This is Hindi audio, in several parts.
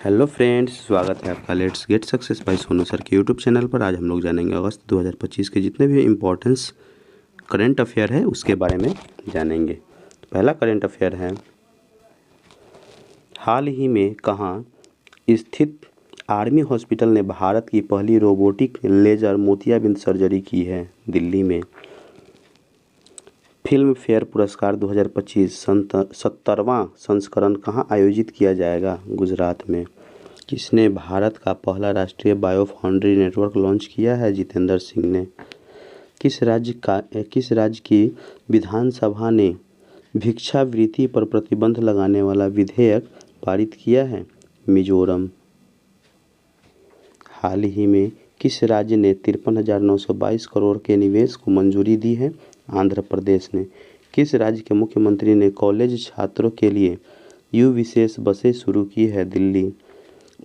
हेलो फ्रेंड्स, स्वागत है आपका let's get success by Sonu sir के यूट्यूब चैनल पर। आज हम लोग जानेंगे अगस्त 2025 के जितने भी इम्पोर्टेंस करंट अफेयर है उसके बारे में जानेंगे। तो पहला करंट अफेयर है, हाल ही में कहाँ स्थित आर्मी हॉस्पिटल ने भारत की पहली रोबोटिक लेजर मोतियाबिंद सर्जरी की है? दिल्ली में। फिल्म फेयर पुरस्कार 2025 70वां संस्करण कहाँ आयोजित किया जाएगा? गुजरात में। किसने भारत का पहला राष्ट्रीय बायो फाउंड्री नेटवर्क लॉन्च किया है? जितेंद्र सिंह ने। किस राज्य की विधानसभा ने भिक्षावृत्ति पर प्रतिबंध लगाने वाला विधेयक पारित किया है? मिजोरम। हाल ही में किस राज्य ने 53,922 करोड़ के निवेश को मंजूरी दी है? आंध्र प्रदेश ने। किस राज्य के मुख्यमंत्री ने कॉलेज छात्रों के लिए यू विशेष बसें शुरू की है? दिल्ली।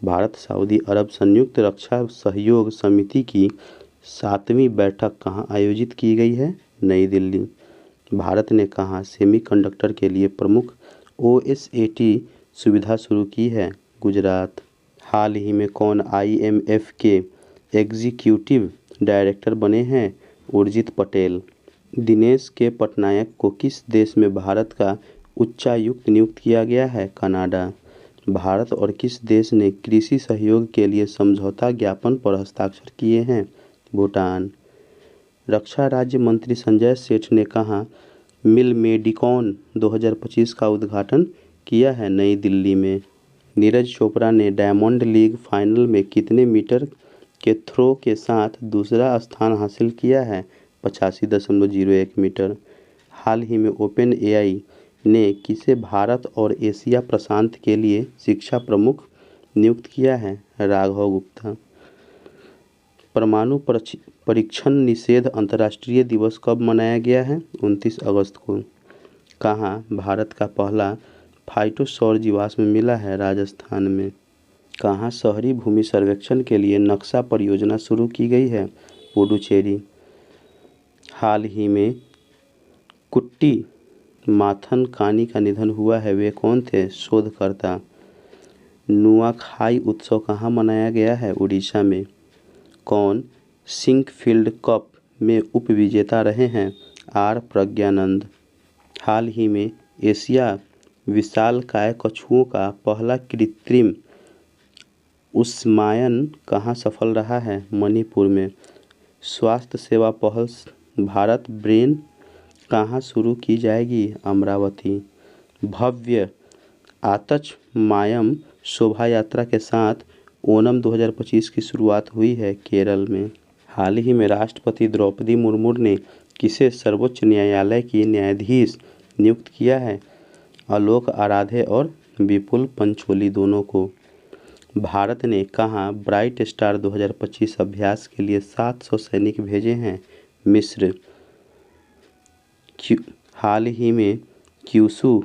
भारत सऊदी अरब संयुक्त रक्षा सहयोग समिति की 7वीं बैठक कहाँ आयोजित की गई है? नई दिल्ली। भारत ने कहाँ सेमीकंडक्टर के लिए प्रमुख OSAT सुविधा शुरू की है? गुजरात। हाल ही में कौन IMF के एग्जीक्यूटिव डायरेक्टर बने हैं? उर्जित पटेल। दिनेश के पटनायक को किस देश में भारत का उच्चायुक्त नियुक्त किया गया है? कनाडा। भारत और किस देश ने कृषि सहयोग के लिए समझौता ज्ञापन पर हस्ताक्षर किए हैं? भूटान। रक्षा राज्य मंत्री संजय सेठ ने कहाँ मिलमेडिकॉन 2025 का उद्घाटन किया है? नई दिल्ली में। नीरज चोपड़ा ने डायमंड लीग फाइनल में कितने मीटर के थ्रो के साथ दूसरा स्थान हासिल किया है? 85.01 मीटर। हाल ही में ओपन AI ने किसे भारत और एशिया प्रशांत के लिए शिक्षा प्रमुख नियुक्त किया है? राघव गुप्ता। परमाणु परीक्षण निषेध अंतर्राष्ट्रीय दिवस कब मनाया गया है? 29 अगस्त को। कहाँ भारत का पहला फाइटोसौर जीवाश्म मिला है? राजस्थान में। कहाँ शहरी भूमि सर्वेक्षण के लिए नक्शा परियोजना शुरू की गई है? पुडुचेरी। हाल ही में कुट्टी माथन कानी का निधन हुआ है, वे कौन थे? शोधकर्ता। नुआखाई उत्सव कहाँ मनाया गया है? उड़ीसा में। कौन सिंकफील्ड कप में उपविजेता रहे हैं? R प्रज्ञानंद। हाल ही में एशिया विशालकाय कछुओं का पहला कृत्रिम उष्मायन कहाँ सफल रहा है? मणिपुर में। स्वास्थ्य सेवा पहल भारत ब्रेन कहाँ शुरू की जाएगी? अमरावती। भव्य आतचमायम शोभा यात्रा के साथ ओणम 2025 की शुरुआत हुई है केरल में। हाल ही में राष्ट्रपति द्रौपदी मुर्मू ने किसे सर्वोच्च न्यायालय की न्यायाधीश नियुक्त किया है? आलोक आराधे और विपुल पंचोली दोनों को। भारत ने कहाँ ब्राइट स्टार 2025 अभ्यास के लिए 700 सैनिक भेजे हैं? मिस्र। हाल ही में क्यूशू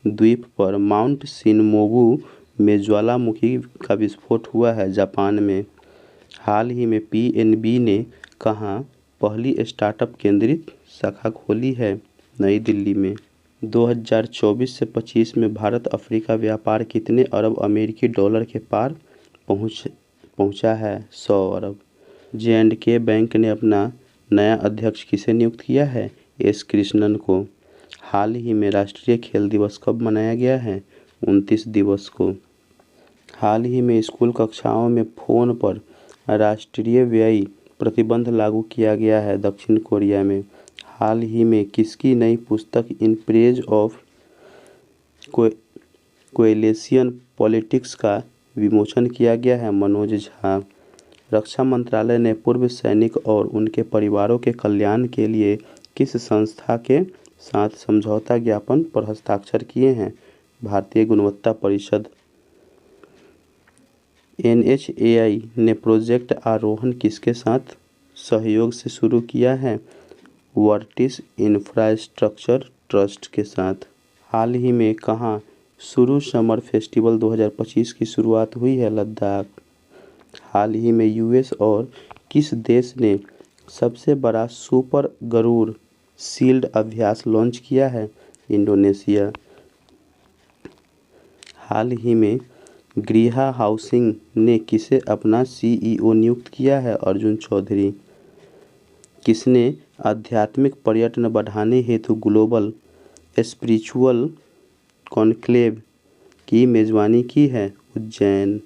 द्वीप पर माउंट शिनमोगु में ज्वालामुखी का विस्फोट हुआ है, जापान में। हाल ही में PNB ने कहाँ पहली स्टार्टअप केंद्रित शाखा खोली है? नई दिल्ली में। 2024 से 25 में भारत अफ्रीका व्यापार कितने अरब अमेरिकी डॉलर के पार पहुंचा है? 100 अरब। J&K बैंक ने अपना नया अध्यक्ष किसे नियुक्त किया है? S कृष्णन को। हाल ही में राष्ट्रीय खेल दिवस कब मनाया गया है? 29 दिवस को। हाल ही में स्कूल कक्षाओं में फ़ोन पर राष्ट्रीय व्यय प्रतिबंध लागू किया गया है, दक्षिण कोरिया में। हाल ही में किसकी नई पुस्तक in praise of coalition politics का विमोचन किया गया है? मनोज झा। रक्षा मंत्रालय ने पूर्व सैनिक और उनके परिवारों के कल्याण के लिए किस संस्था के साथ समझौता ज्ञापन पर हस्ताक्षर किए हैं? भारतीय गुणवत्ता परिषद। NHAI ने प्रोजेक्ट आरोहण किसके साथ सहयोग से शुरू किया है? वर्टिस इंफ्रास्ट्रक्चर ट्रस्ट के साथ। हाल ही में कहाँ शुरू समर फेस्टिवल 2025 की शुरुआत हुई है? लद्दाख। हाल ही में US और किस देश ने सबसे बड़ा सुपर गरुड़ शील्ड अभ्यास लॉन्च किया है? इंडोनेशिया। हाल ही में गृहा हाउसिंग ने किसे अपना सीईओ नियुक्त किया है? अर्जुन चौधरी। किसने आध्यात्मिक पर्यटन बढ़ाने हेतु ग्लोबल स्पिरिचुअल कॉन्क्लेव की मेजबानी की है? उज्जैन।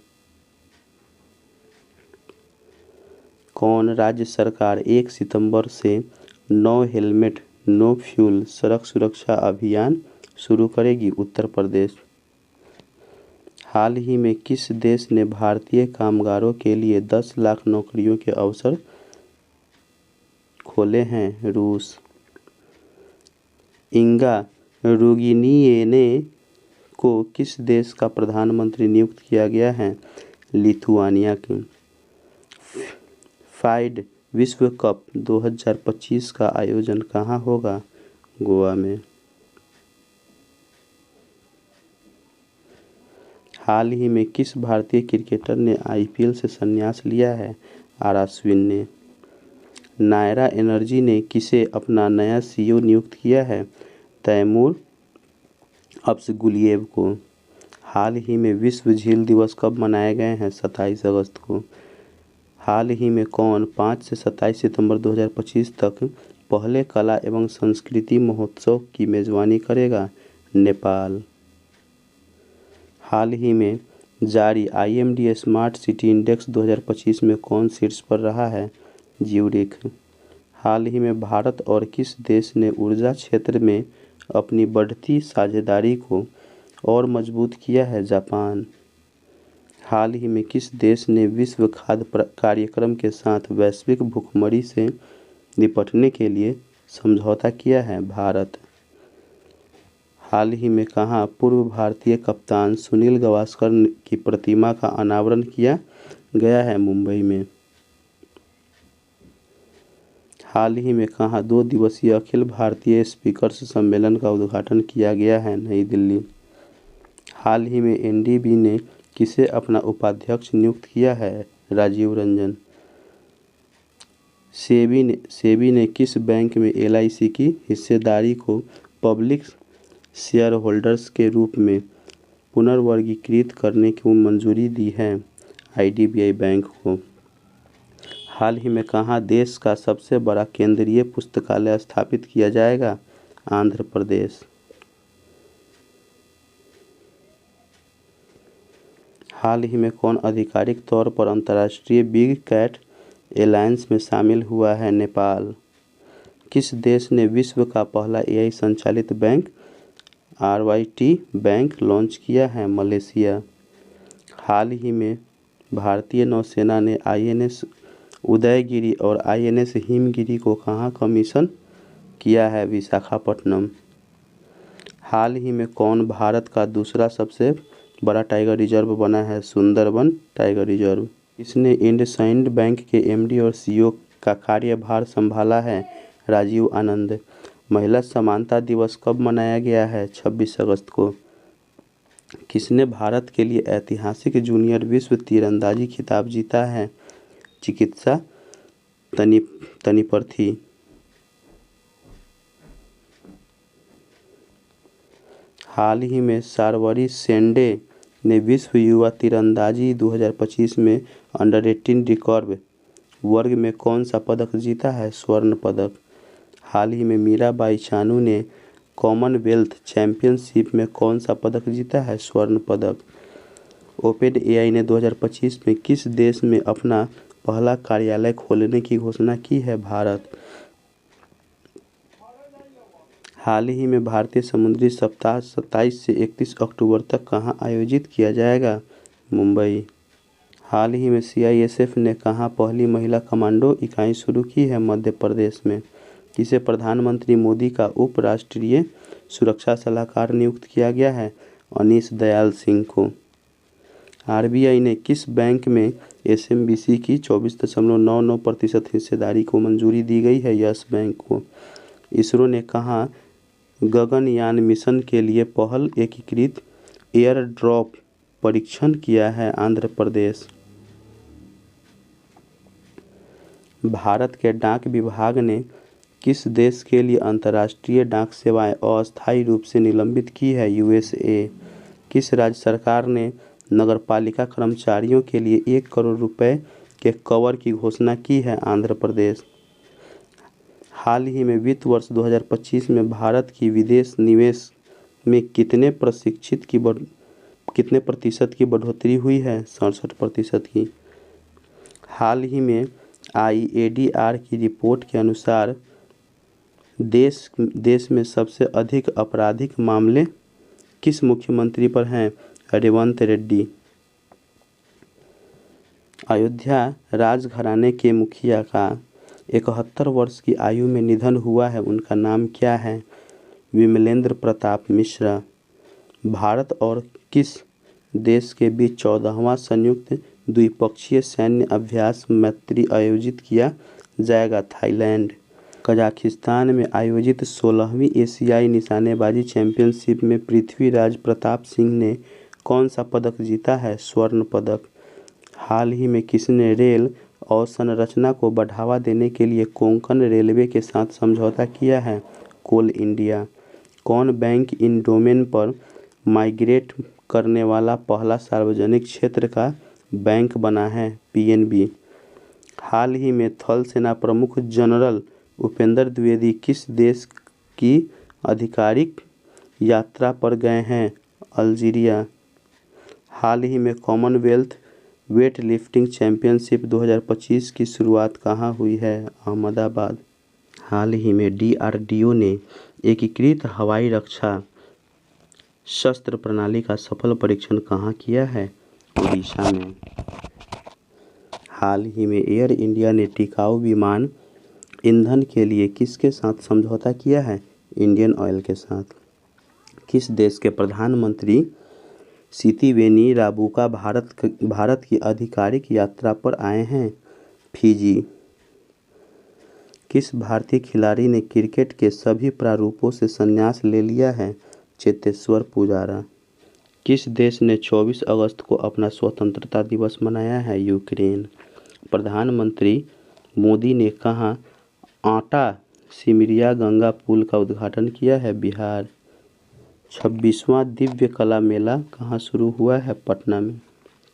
कौन राज्य सरकार 1 सितंबर से नो हेलमेट नो फ्यूल सड़क सुरक्षा अभियान शुरू करेगी? उत्तर प्रदेश। हाल ही में किस देश ने भारतीय कामगारों के लिए 10 लाख नौकरियों के अवसर खोले हैं? रूस। इंगा रुगिनिएने को किस देश का प्रधानमंत्री नियुक्त किया गया है? लिथुआनिया की। फाइड विश्व कप 2025 का आयोजन कहाँ होगा? गोवा में। हाल ही में किस भारतीय क्रिकेटर ने आईपीएल से संन्यास लिया है? आर अश्विन ने। नायरा एनर्जी ने किसे अपना नया सीईओ नियुक्त किया है? तैमूर अब्सगुलिएव को। हाल ही में विश्व झील दिवस कब मनाए गए हैं? 27 अगस्त को। हाल ही में कौन 5 से 27 सितंबर 2025 तक पहले कला एवं संस्कृति महोत्सव की मेजबानी करेगा? नेपाल। हाल ही में जारी आईएमडी स्मार्ट सिटी इंडेक्स 2025 में कौन शीर्ष पर रहा है? ज्यूरिख। हाल ही में भारत और किस देश ने ऊर्जा क्षेत्र में अपनी बढ़ती साझेदारी को और मजबूत किया है? जापान। हाल ही में किस देश ने विश्व खाद्य कार्यक्रम के साथ वैश्विक भूखमरी से निपटने के लिए समझौता किया है? भारत। हाल ही में कहाँ पूर्व भारतीय कप्तान सुनील गावस्कर की प्रतिमा का अनावरण किया गया है? मुंबई में। हाल ही में कहाँ 2 दिवसीय अखिल भारतीय स्पीकर्स सम्मेलन का उद्घाटन किया गया है? नई दिल्ली। हाल ही में एनडीबी ने किसे अपना उपाध्यक्ष नियुक्त किया है? राजीव रंजन। सेबी ने किस बैंक में एलआईसी की हिस्सेदारी को पब्लिक शेयर होल्डर्स के रूप में पुनर्वर्गीकृत करने की मंजूरी दी है? आईडीबीआई बैंक को। हाल ही में कहाँ देश का सबसे बड़ा केंद्रीय पुस्तकालय स्थापित किया जाएगा? आंध्र प्रदेश। हाल ही में कौन आधिकारिक तौर पर अंतर्राष्ट्रीय बिग कैट एलायंस में शामिल हुआ है? नेपाल। किस देश ने विश्व का पहला एआई संचालित बैंक आरवाईटी बैंक लॉन्च किया है? मलेशिया। हाल ही में भारतीय नौसेना ने आईएनएस उदयगिरि और आईएनएस हिमगिरी को कहाँ कमीशन किया है? विशाखापट्टनम। हाल ही में कौन भारत का दूसरा सबसे बड़ा टाइगर रिजर्व बना है? Sundarban tiger reserve. इसने इंडसइंड बैंक के एमडी और सीईओ का कार्यभार संभाला है? राजीव आनंद। महिला समानता दिवस कब मनाया गया है? 26 अगस्त को। किसने भारत के लिए ऐतिहासिक जूनियर विश्व तीरंदाजी खिताब जीता है? चिकित्सा तनिपर्थी। हाल ही में शार्वरी सेंडे ने विश्व युवा तीरंदाजी 2025 में अंडर-18 रिकर्व वर्ग में कौन सा पदक जीता है? स्वर्ण पदक। हाल ही में मीराबाई चानू ने कॉमनवेल्थ चैंपियनशिप में कौन सा पदक जीता है? स्वर्ण पदक। ओपन एआई ने 2025 में किस देश में अपना पहला कार्यालय खोलने की घोषणा की है? भारत। हाल ही में भारतीय समुद्री सप्ताह 27 से 31 अक्टूबर तक कहाँ आयोजित किया जाएगा? मुंबई। हाल ही में सीआईएसएफ ने कहाँ पहली महिला कमांडो इकाई शुरू की है? मध्य प्रदेश में। किसे प्रधानमंत्री मोदी का उप राष्ट्रीय सुरक्षा सलाहकार नियुक्त किया गया है? अनीश दयाल सिंह को। आरबीआई ने किस बैंक में एसएमबीसी की 24.99% हिस्सेदारी को मंजूरी दी गई है? यस बैंक को। इसरो ने कहाँ गगनयान मिशन के लिए पहल एकीकृत एयर ड्रॉप परीक्षण किया है? आंध्र प्रदेश। भारत के डाक विभाग ने किस देश के लिए अंतर्राष्ट्रीय डाक सेवाएं अस्थायी रूप से निलंबित की है? यूएसए। किस राज्य सरकार ने नगरपालिका कर्मचारियों के लिए 1 करोड़ रुपए के कवर की घोषणा की है आंध्र प्रदेश। हाल ही में वित्त वर्ष 2025 में भारत की विदेश निवेश में कितने प्रतिशत की बढ़ोतरी हुई है? 67% की। हाल ही में IADR की रिपोर्ट के अनुसार देश में सबसे अधिक आपराधिक मामले किस मुख्यमंत्री पर हैं? रेवंत रेड्डी। अयोध्या राजघराने के मुखिया का 71 वर्ष की आयु में निधन हुआ है। उनका नाम क्या है? विमलेंद्र प्रताप मिश्रा। भारत और किस देश के बीच 14वां संयुक्त द्विपक्षीय सैन्य अभ्यास मैत्री आयोजित किया जाएगा? थाईलैंड। कजाकिस्तान में आयोजित 16वीं एशियाई निशानेबाजी चैंपियनशिप में पृथ्वीराज प्रताप सिंह ने कौन सा पदक जीता है? स्वर्ण पदक। हाल ही में किसने रेल अवसंरचना को बढ़ावा देने के लिए कोंकण रेलवे के साथ समझौता किया है? कोल इंडिया। कौन बैंक इन डोमेन पर माइग्रेट करने वाला पहला सार्वजनिक क्षेत्र का बैंक बना है? PNB। हाल ही में थल सेना प्रमुख जनरल उपेंद्र द्विवेदी किस देश की आधिकारिक यात्रा पर गए हैं? अल्जीरिया। हाल ही में कॉमनवेल्थ वेट लिफ्टिंग चैंपियनशिप 2025 की शुरुआत कहाँ हुई है? अहमदाबाद। हाल ही में DRDO ने एकीकृत हवाई रक्षा शस्त्र प्रणाली का सफल परीक्षण कहाँ किया है? उड़ीसा में। हाल ही में एयर इंडिया ने टिकाऊ विमान ईंधन के लिए किसके साथ समझौता किया है? इंडियन ऑयल के साथ। किस देश के प्रधानमंत्री सितिवेनी राबुका भारत की आधिकारिक यात्रा पर आए हैं? फिजी। किस भारतीय खिलाड़ी ने क्रिकेट के सभी प्रारूपों से संन्यास ले लिया है? चेतेश्वर पुजारा। किस देश ने 24 अगस्त को अपना स्वतंत्रता दिवस मनाया है? यूक्रेन। प्रधानमंत्री मोदी ने कहाँ आटा सिमरिया गंगा पुल का उद्घाटन किया है? बिहार। 26वां दिव्य कला मेला कहाँ शुरू हुआ है? पटना में।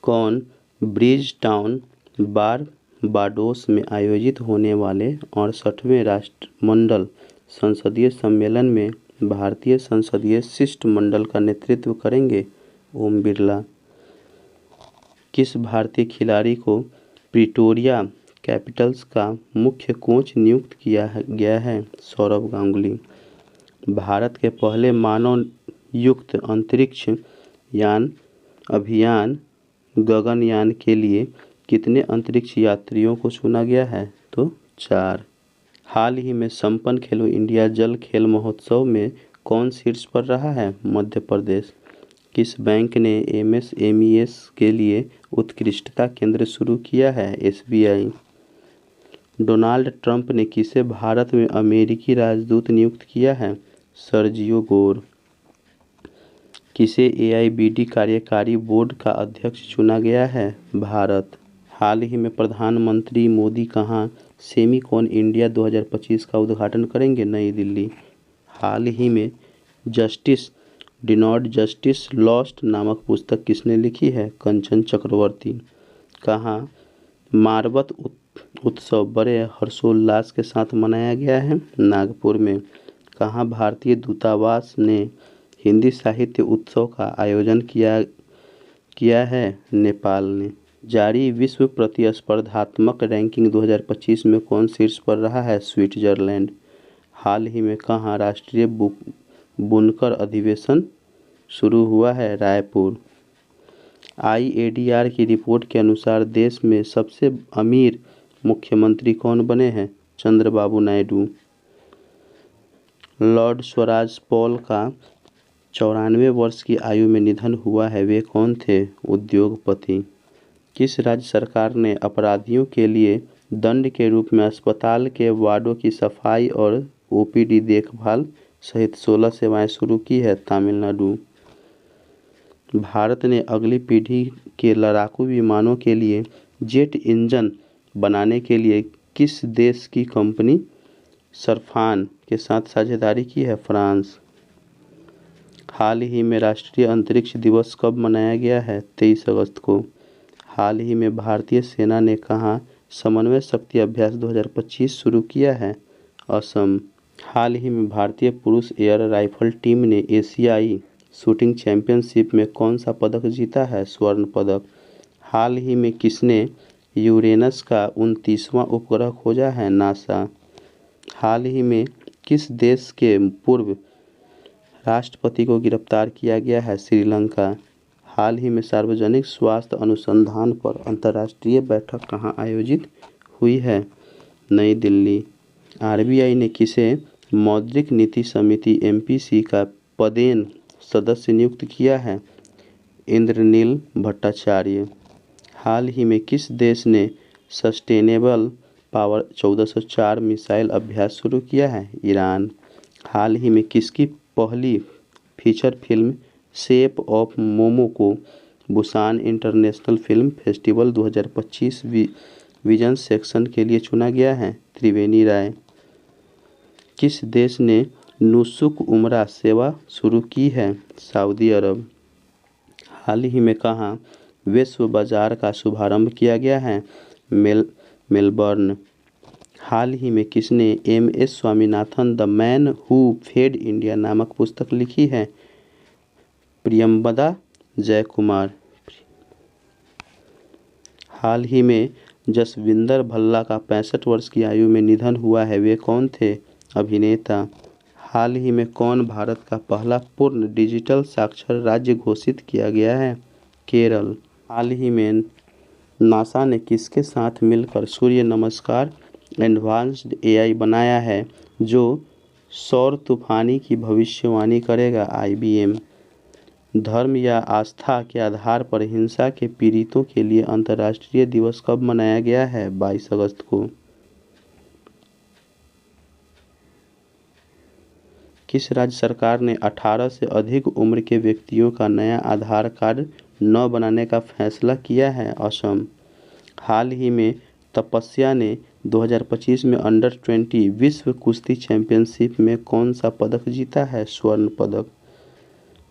कौन ब्रिज टाउन बारबाडोस में आयोजित होने वाले 68वें राष्ट्रमंडल संसदीय सम्मेलन में भारतीय संसदीय शिष्टमंडल का नेतृत्व करेंगे? ओम बिरला। किस भारतीय खिलाड़ी को प्रिटोरिया कैपिटल्स का मुख्य कोच नियुक्त किया गया है? सौरव गांगुली। भारत के पहले मानव युक्त अंतरिक्ष यान अभियान गगनयान के लिए कितने अंतरिक्ष यात्रियों को चुना गया है? तो 4। हाल ही में संपन्न खेलो इंडिया जल खेल महोत्सव में कौन शीर्ष पर रहा है? मध्य प्रदेश। किस बैंक ने MSMEs के लिए उत्कृष्टता केंद्र शुरू किया है? SBI। डोनाल्ड ट्रंप ने किसे भारत में अमेरिकी राजदूत नियुक्त किया है? Sergio Gor. किसे AIBD कार्यकारी बोर्ड का अध्यक्ष चुना गया है? भारत। हाल ही में प्रधानमंत्री मोदी कहाँ सेमिकॉन इंडिया 2025 का उद्घाटन करेंगे? नई दिल्ली। हाल ही में जस्टिस डिनॉड जस्टिस लॉस्ट नामक पुस्तक किसने लिखी है? कंचन चक्रवर्ती। कहाँ मारबत उत्सव बड़े हर्षोल्लास के साथ मनाया गया है? नागपुर में। कहाँ भारतीय दूतावास ने हिंदी साहित्य उत्सव का आयोजन किया है? नेपाल ने। जारी विश्व प्रतिस्पर्धात्मक रैंकिंग 2025 में कौन शीर्ष पर रहा है? स्विट्जरलैंड। हाल ही में कहाँ राष्ट्रीय बुनकर अधिवेशन शुरू हुआ है? रायपुर। IADR की रिपोर्ट के अनुसार देश में सबसे अमीर मुख्यमंत्री कौन बने हैं? चंद्रबाबू नायडू। लॉर्ड स्वराज पॉल का 94 वर्ष की आयु में निधन हुआ है। वे कौन थे? उद्योगपति। किस राज्य सरकार ने अपराधियों के लिए दंड के रूप में अस्पताल के वार्डों की सफाई और OPD देखभाल सहित 16 सेवाएं शुरू की है? तमिलनाडु। भारत ने अगली पीढ़ी के लड़ाकू विमानों के लिए जेट इंजन बनाने के लिए किस देश की कंपनी सरफान के साथ साझेदारी की है? फ्रांस। हाल ही में राष्ट्रीय अंतरिक्ष दिवस कब मनाया गया है? 23 अगस्त को। हाल ही में भारतीय सेना ने कहाँ समन्वय शक्ति अभ्यास 2025 शुरू किया है? असम। हाल ही में भारतीय पुरुष एयर राइफल टीम ने एशियाई शूटिंग चैंपियनशिप में कौन सा पदक जीता है? स्वर्ण पदक। हाल ही में किसने यूरेनस का 29वां उपग्रह खोजा है? नासा। हाल ही में किस देश के पूर्व राष्ट्रपति को गिरफ्तार किया गया है? श्रीलंका। हाल ही में सार्वजनिक स्वास्थ्य अनुसंधान पर अंतर्राष्ट्रीय बैठक कहाँ आयोजित हुई है? नई दिल्ली। आरबीआई ने किसे मौद्रिक नीति समिति एमपीसी का पदेन सदस्य नियुक्त किया है? इंद्रनील भट्टाचार्य। हाल ही में किस देश ने सस्टेनेबल पावर 1404 मिसाइल अभ्यास शुरू किया है? ईरान। हाल ही में किसकी पहली feature film shape of Momo को Busan international film festival 2025 vision section के लिए चुना गया है? त्रिवेणी राय। किस देश ने नुसुक उमरा सेवा शुरू की है? सऊदी अरब। हाल ही में कहाँ विश्व बाजार का शुभारंभ किया गया है? मेलबर्न। हाल ही में किसने MS. Swaminathan the man who fed India नामक पुस्तक लिखी है? प्रियंबदा जयकुमार। हाल ही में जसविंदर भल्ला का 65 वर्ष की आयु में निधन हुआ है, वे कौन थे? अभिनेता। हाल ही में कौन भारत का पहला पूर्ण डिजिटल साक्षर राज्य घोषित किया गया है? केरल। हाल ही में नासा ने किसके साथ मिलकर सूर्य नमस्कार एडवांस्ड एआई बनाया है जो सौर तूफानी की भविष्यवाणी करेगा? आईबीएम। धर्म या आस्था के आधार पर हिंसा के पीड़ितों के लिए अंतर्राष्ट्रीय दिवस कब मनाया गया है? 22 अगस्त को। किस राज्य सरकार ने 18 से अधिक उम्र के व्यक्तियों का नया आधार कार्ड न बनाने का फैसला किया है? असम। हाल ही में तपस्या ने 2025 में अंडर 20 विश्व कुश्ती चैंपियनशिप में कौन सा पदक जीता है? स्वर्ण पदक।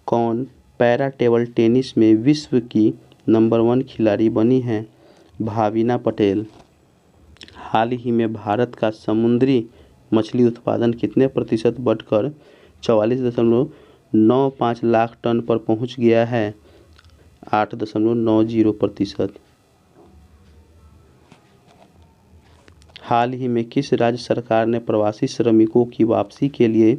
कौन पैरा टेबल टेनिस में विश्व की नंबर 1 खिलाड़ी बनी है? भाविना पटेल। हाल ही में भारत का समुद्री मछली उत्पादन कितने प्रतिशत बढ़कर 44.95 लाख टन पर पहुंच गया है? 8.90%। हाल ही में किस राज्य सरकार ने प्रवासी श्रमिकों की वापसी के लिए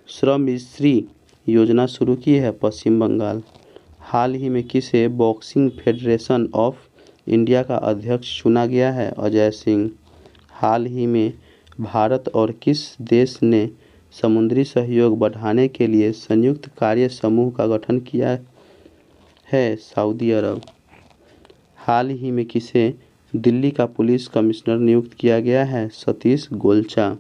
श्रमश्री योजना शुरू की है? पश्चिम बंगाल। हाल ही में किसे बॉक्सिंग फेडरेशन ऑफ इंडिया का अध्यक्ष चुना गया है? अजय सिंह। हाल ही में भारत और किस देश ने समुद्री सहयोग बढ़ाने के लिए संयुक्त कार्य समूह का गठन किया है? सऊदी अरब। हाल ही में किसे दिल्ली का पुलिस कमिश्नर नियुक्त किया गया है? सतीश गोलचा।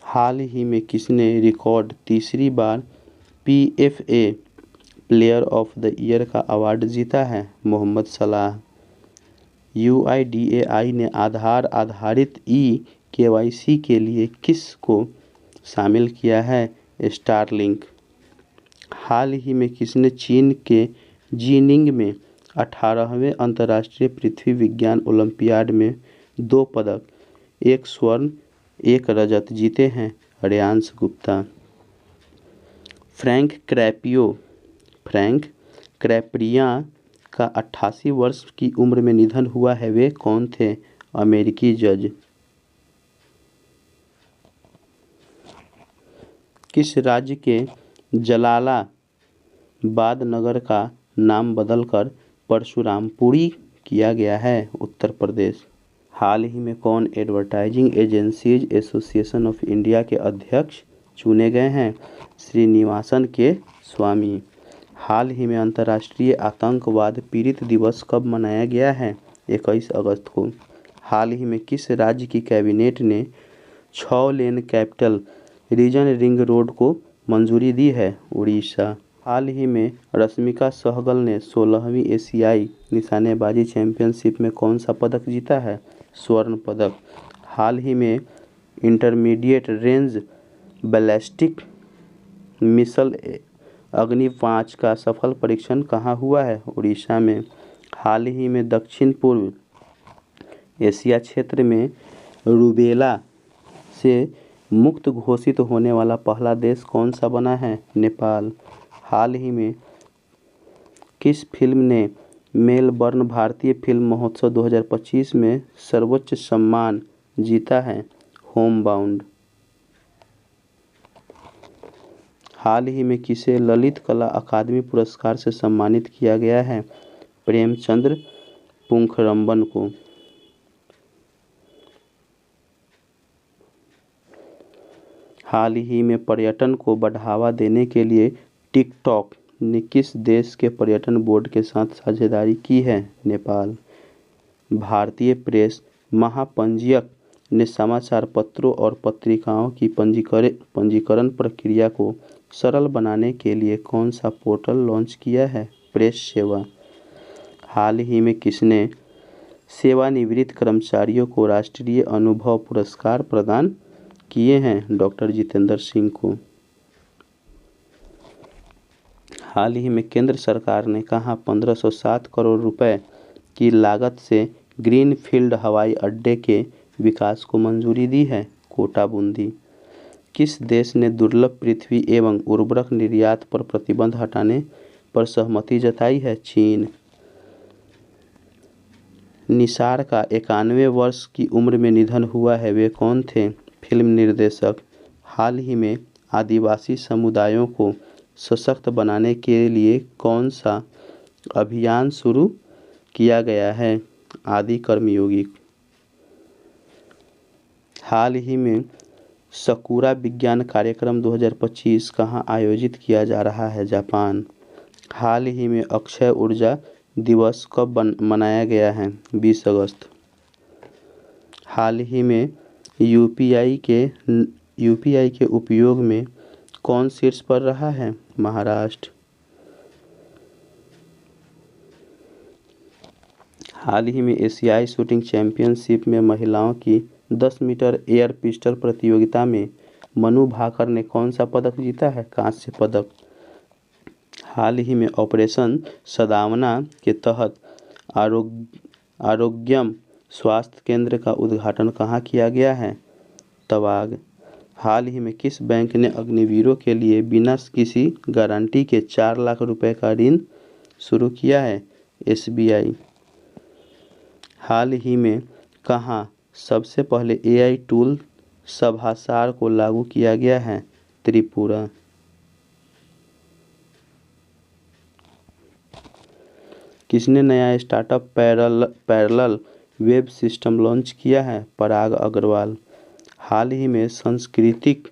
हाल ही में किसने रिकॉर्ड तीसरी बार PFA player of the year का अवार्ड जीता है? मोहम्मद सलाह। यूआईडीएआई ने आधार आधारित ई-केवाईसी के लिए किस को शामिल किया है? स्टारलिंक। हाल ही में किसने चीन के जीनिंग में 18वें अंतर्राष्ट्रीय पृथ्वी विज्ञान ओलंपियाड में 2 पदक, 1 स्वर्ण 1 रजत जीते हैं? रेयांश गुप्ता। फ्रैंक क्रैप्रिया का 88 वर्ष की उम्र में निधन हुआ है, वे कौन थे? अमेरिकी जज। किस राज्य के जलालाबाद नगर का नाम बदलकर परशुरामपुरी किया गया है? उत्तर प्रदेश। हाल ही में कौन advertising agencies association of India के अध्यक्ष चुने गए हैं? श्रीनिवासन के स्वामी। हाल ही में अंतर्राष्ट्रीय आतंकवाद पीड़ित दिवस कब मनाया गया है? 21 अगस्त को। हाल ही में किस राज्य की कैबिनेट ने 6 लेन कैपिटल रीजन रिंग रोड को मंजूरी दी है? उड़ीसा। हाल ही में रश्मिका सहगल ने 16वीं एशियाई निशानेबाजी चैंपियनशिप में कौन सा पदक जीता है? स्वर्ण पदक। हाल ही में इंटरमीडिएट रेंज बैलिस्टिक मिसाइल अग्नि 5 का सफल परीक्षण कहाँ हुआ है? उड़ीसा में। हाल ही में दक्षिण पूर्व एशिया क्षेत्र में रूबेला से मुक्त घोषित होने वाला पहला देश कौन सा बना है? नेपाल। हाल ही में किस फिल्म ने मेलबर्न भारतीय फिल्म महोत्सव 2025 में सर्वोच्च सम्मान जीता है? होमबाउंड। हाल ही में किसे ललित कला अकादमी पुरस्कार से सम्मानित किया गया है? प्रेमचंद्र पुंखरम्बन को। हाल ही में पर्यटन को बढ़ावा देने के लिए टिकटॉक ने किस देश के पर्यटन बोर्ड के साथ साझेदारी की है? नेपाल। भारतीय प्रेस महापंजीयक ने समाचार पत्रों और पत्रिकाओं की पंजीकरण प्रक्रिया को सरल बनाने के लिए कौन सा पोर्टल लॉन्च किया है? प्रेस सेवा। हाल ही में किसने सेवानिवृत्त कर्मचारियों को राष्ट्रीय अनुभव पुरस्कार प्रदान किए हैं? डॉक्टर जितेंद्र सिंह को। हाल ही में केंद्र सरकार ने कहा 1507 करोड़ रुपए की लागत से ग्रीनफील्ड हवाई अड्डे के विकास को मंजूरी दी है? कोटा बूंदी। किस देश ने दुर्लभ पृथ्वी एवं उर्वरक निर्यात पर प्रतिबंध हटाने पर सहमति जताई है? चीन। निसार का 91 वर्ष की उम्र में निधन हुआ है, वे कौन थे? फिल्म निर्देशक। हाल ही में आदिवासी समुदायों को सशक्त बनाने के लिए कौन सा अभियान शुरू किया गया है? आदि कर्मयोगी। हाल ही में सकुरा विज्ञान कार्यक्रम 2025 कहाँ आयोजित किया जा रहा है? जापान। हाल ही में अक्षय ऊर्जा दिवस कब मनाया गया है? 20 अगस्त। हाल ही में यूपीआई के उपयोग में कौन शीर्ष पर रहा है? महाराष्ट्र। हाल ही में एशियाई शूटिंग चैंपियनशिप में महिलाओं की 10 मीटर एयर पिस्टल प्रतियोगिता में मनु भाकर ने कौन सा पदक जीता है? कांस्य पदक। हाल ही में ऑपरेशन सदावना के तहत आरोग्यम स्वास्थ्य केंद्र का उद्घाटन कहाँ किया गया है? तवाग। हाल ही में किस बैंक ने अग्निवीरों के लिए बिना किसी गारंटी के 4 लाख रुपए का ऋण शुरू किया है? एसबीआई। हाल ही में कहाँ सबसे पहले एआई टूल सभासार को लागू किया गया है? त्रिपुरा। किसने नया startup parallel web system launch किया है? पराग अग्रवाल। हाल ही में सांस्कृतिक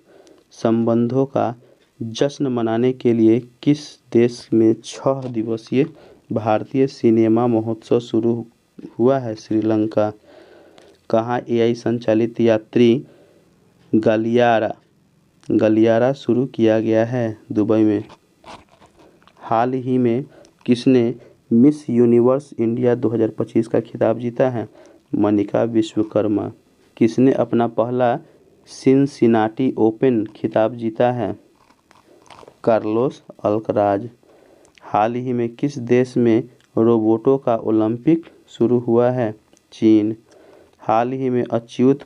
संबंधों का जश्न मनाने के लिए किस देश में 6 दिवसीय भारतीय सिनेमा महोत्सव शुरू हुआ है? श्रीलंका। कहाँ एआई संचालित यात्री गलियारा शुरू किया गया है? दुबई में। हाल ही में किसने मिस यूनिवर्स इंडिया 2025 का खिताब जीता है? मनिका विश्वकर्मा। किसने अपना पहला सिनसिनाटी ओपन खिताब जीता है? Carlos Alcaraz. हाल ही में किस देश में रोबोटों का ओलंपिक शुरू हुआ है? चीन। हाल ही में अच्युत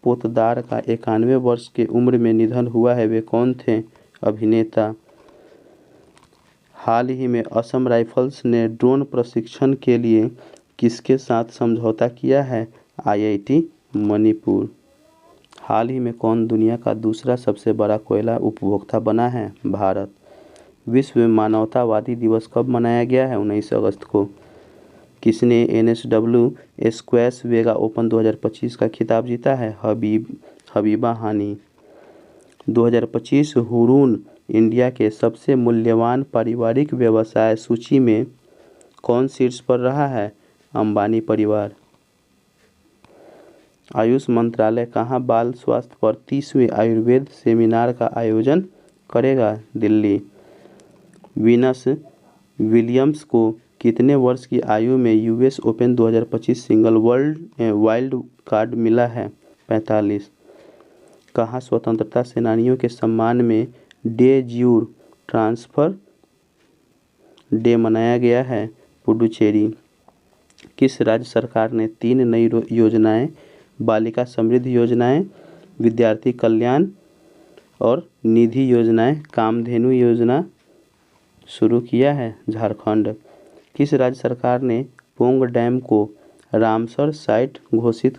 पोतदार का 91 वर्ष की उम्र में निधन हुआ है, वे कौन थे? अभिनेता। हाल ही में असम राइफल्स ने ड्रोन प्रशिक्षण के लिए किसके साथ समझौता किया है? आईआईटी मणिपुर। हाल ही में कौन दुनिया का दूसरा सबसे बड़ा कोयला उपभोक्ता बना है? भारत। विश्व मानवतावादी दिवस कब मनाया गया है? 19 अगस्त को। किसने एनएसडब्ल्यू स्क्वैश वेगा ओपन 2025 का खिताब जीता है? हबीबा हानी। 2025 हुरून इंडिया के सबसे मूल्यवान पारिवारिक व्यवसाय सूची में कौन शीर्ष पर रहा है? अंबानी परिवार। आयुष मंत्रालय कहाँ बाल स्वास्थ्य पर 30वें आयुर्वेद सेमिनार का आयोजन करेगा? दिल्ली। वीनस विलियम्स को कितने वर्ष की आयु में US open 2025 single wild card मिला है? 45। कहाँ स्वतंत्रता सेनानियों के सम्मान में डे ज्यूर ट्रांसफर डे मनाया गया है? पुडुचेरी। किस राज्य सरकार ने 3 नई योजनाएं, बालिका समृद्धि योजनाएं, विद्यार्थी कल्याण और निधि योजनाएं, कामधेनु योजना शुरू किया है? झारखंड। किस राज्य सरकार ने पोंग डैम को रामसर साइट घोषित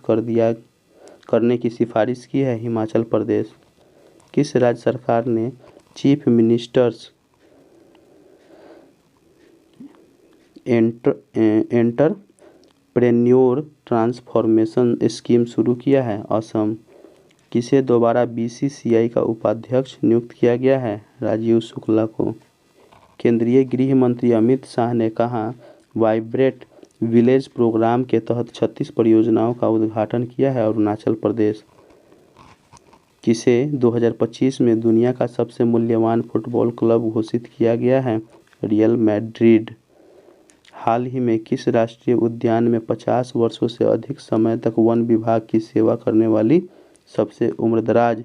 करने की सिफारिश की है? हिमाचल प्रदेश। किस राज्य सरकार ने chief ministers entrepreneur transformation scheme शुरू किया है? असम। किसे दोबारा बीसीसीआई का उपाध्यक्ष नियुक्त किया गया है? राजीव शुक्ला को। केंद्रीय गृह मंत्री अमित शाह ने कहा वाइब्रेट विलेज प्रोग्राम के तहत 36 परियोजनाओं का उद्घाटन किया है? अरुणाचल प्रदेश। किसे 2025 में दुनिया का सबसे मूल्यवान फुटबॉल क्लब घोषित किया गया है? Real Madrid. हाल ही में किस राष्ट्रीय उद्यान में 50 वर्षों से अधिक समय तक वन विभाग की सेवा करने वाली सबसे उम्रदराज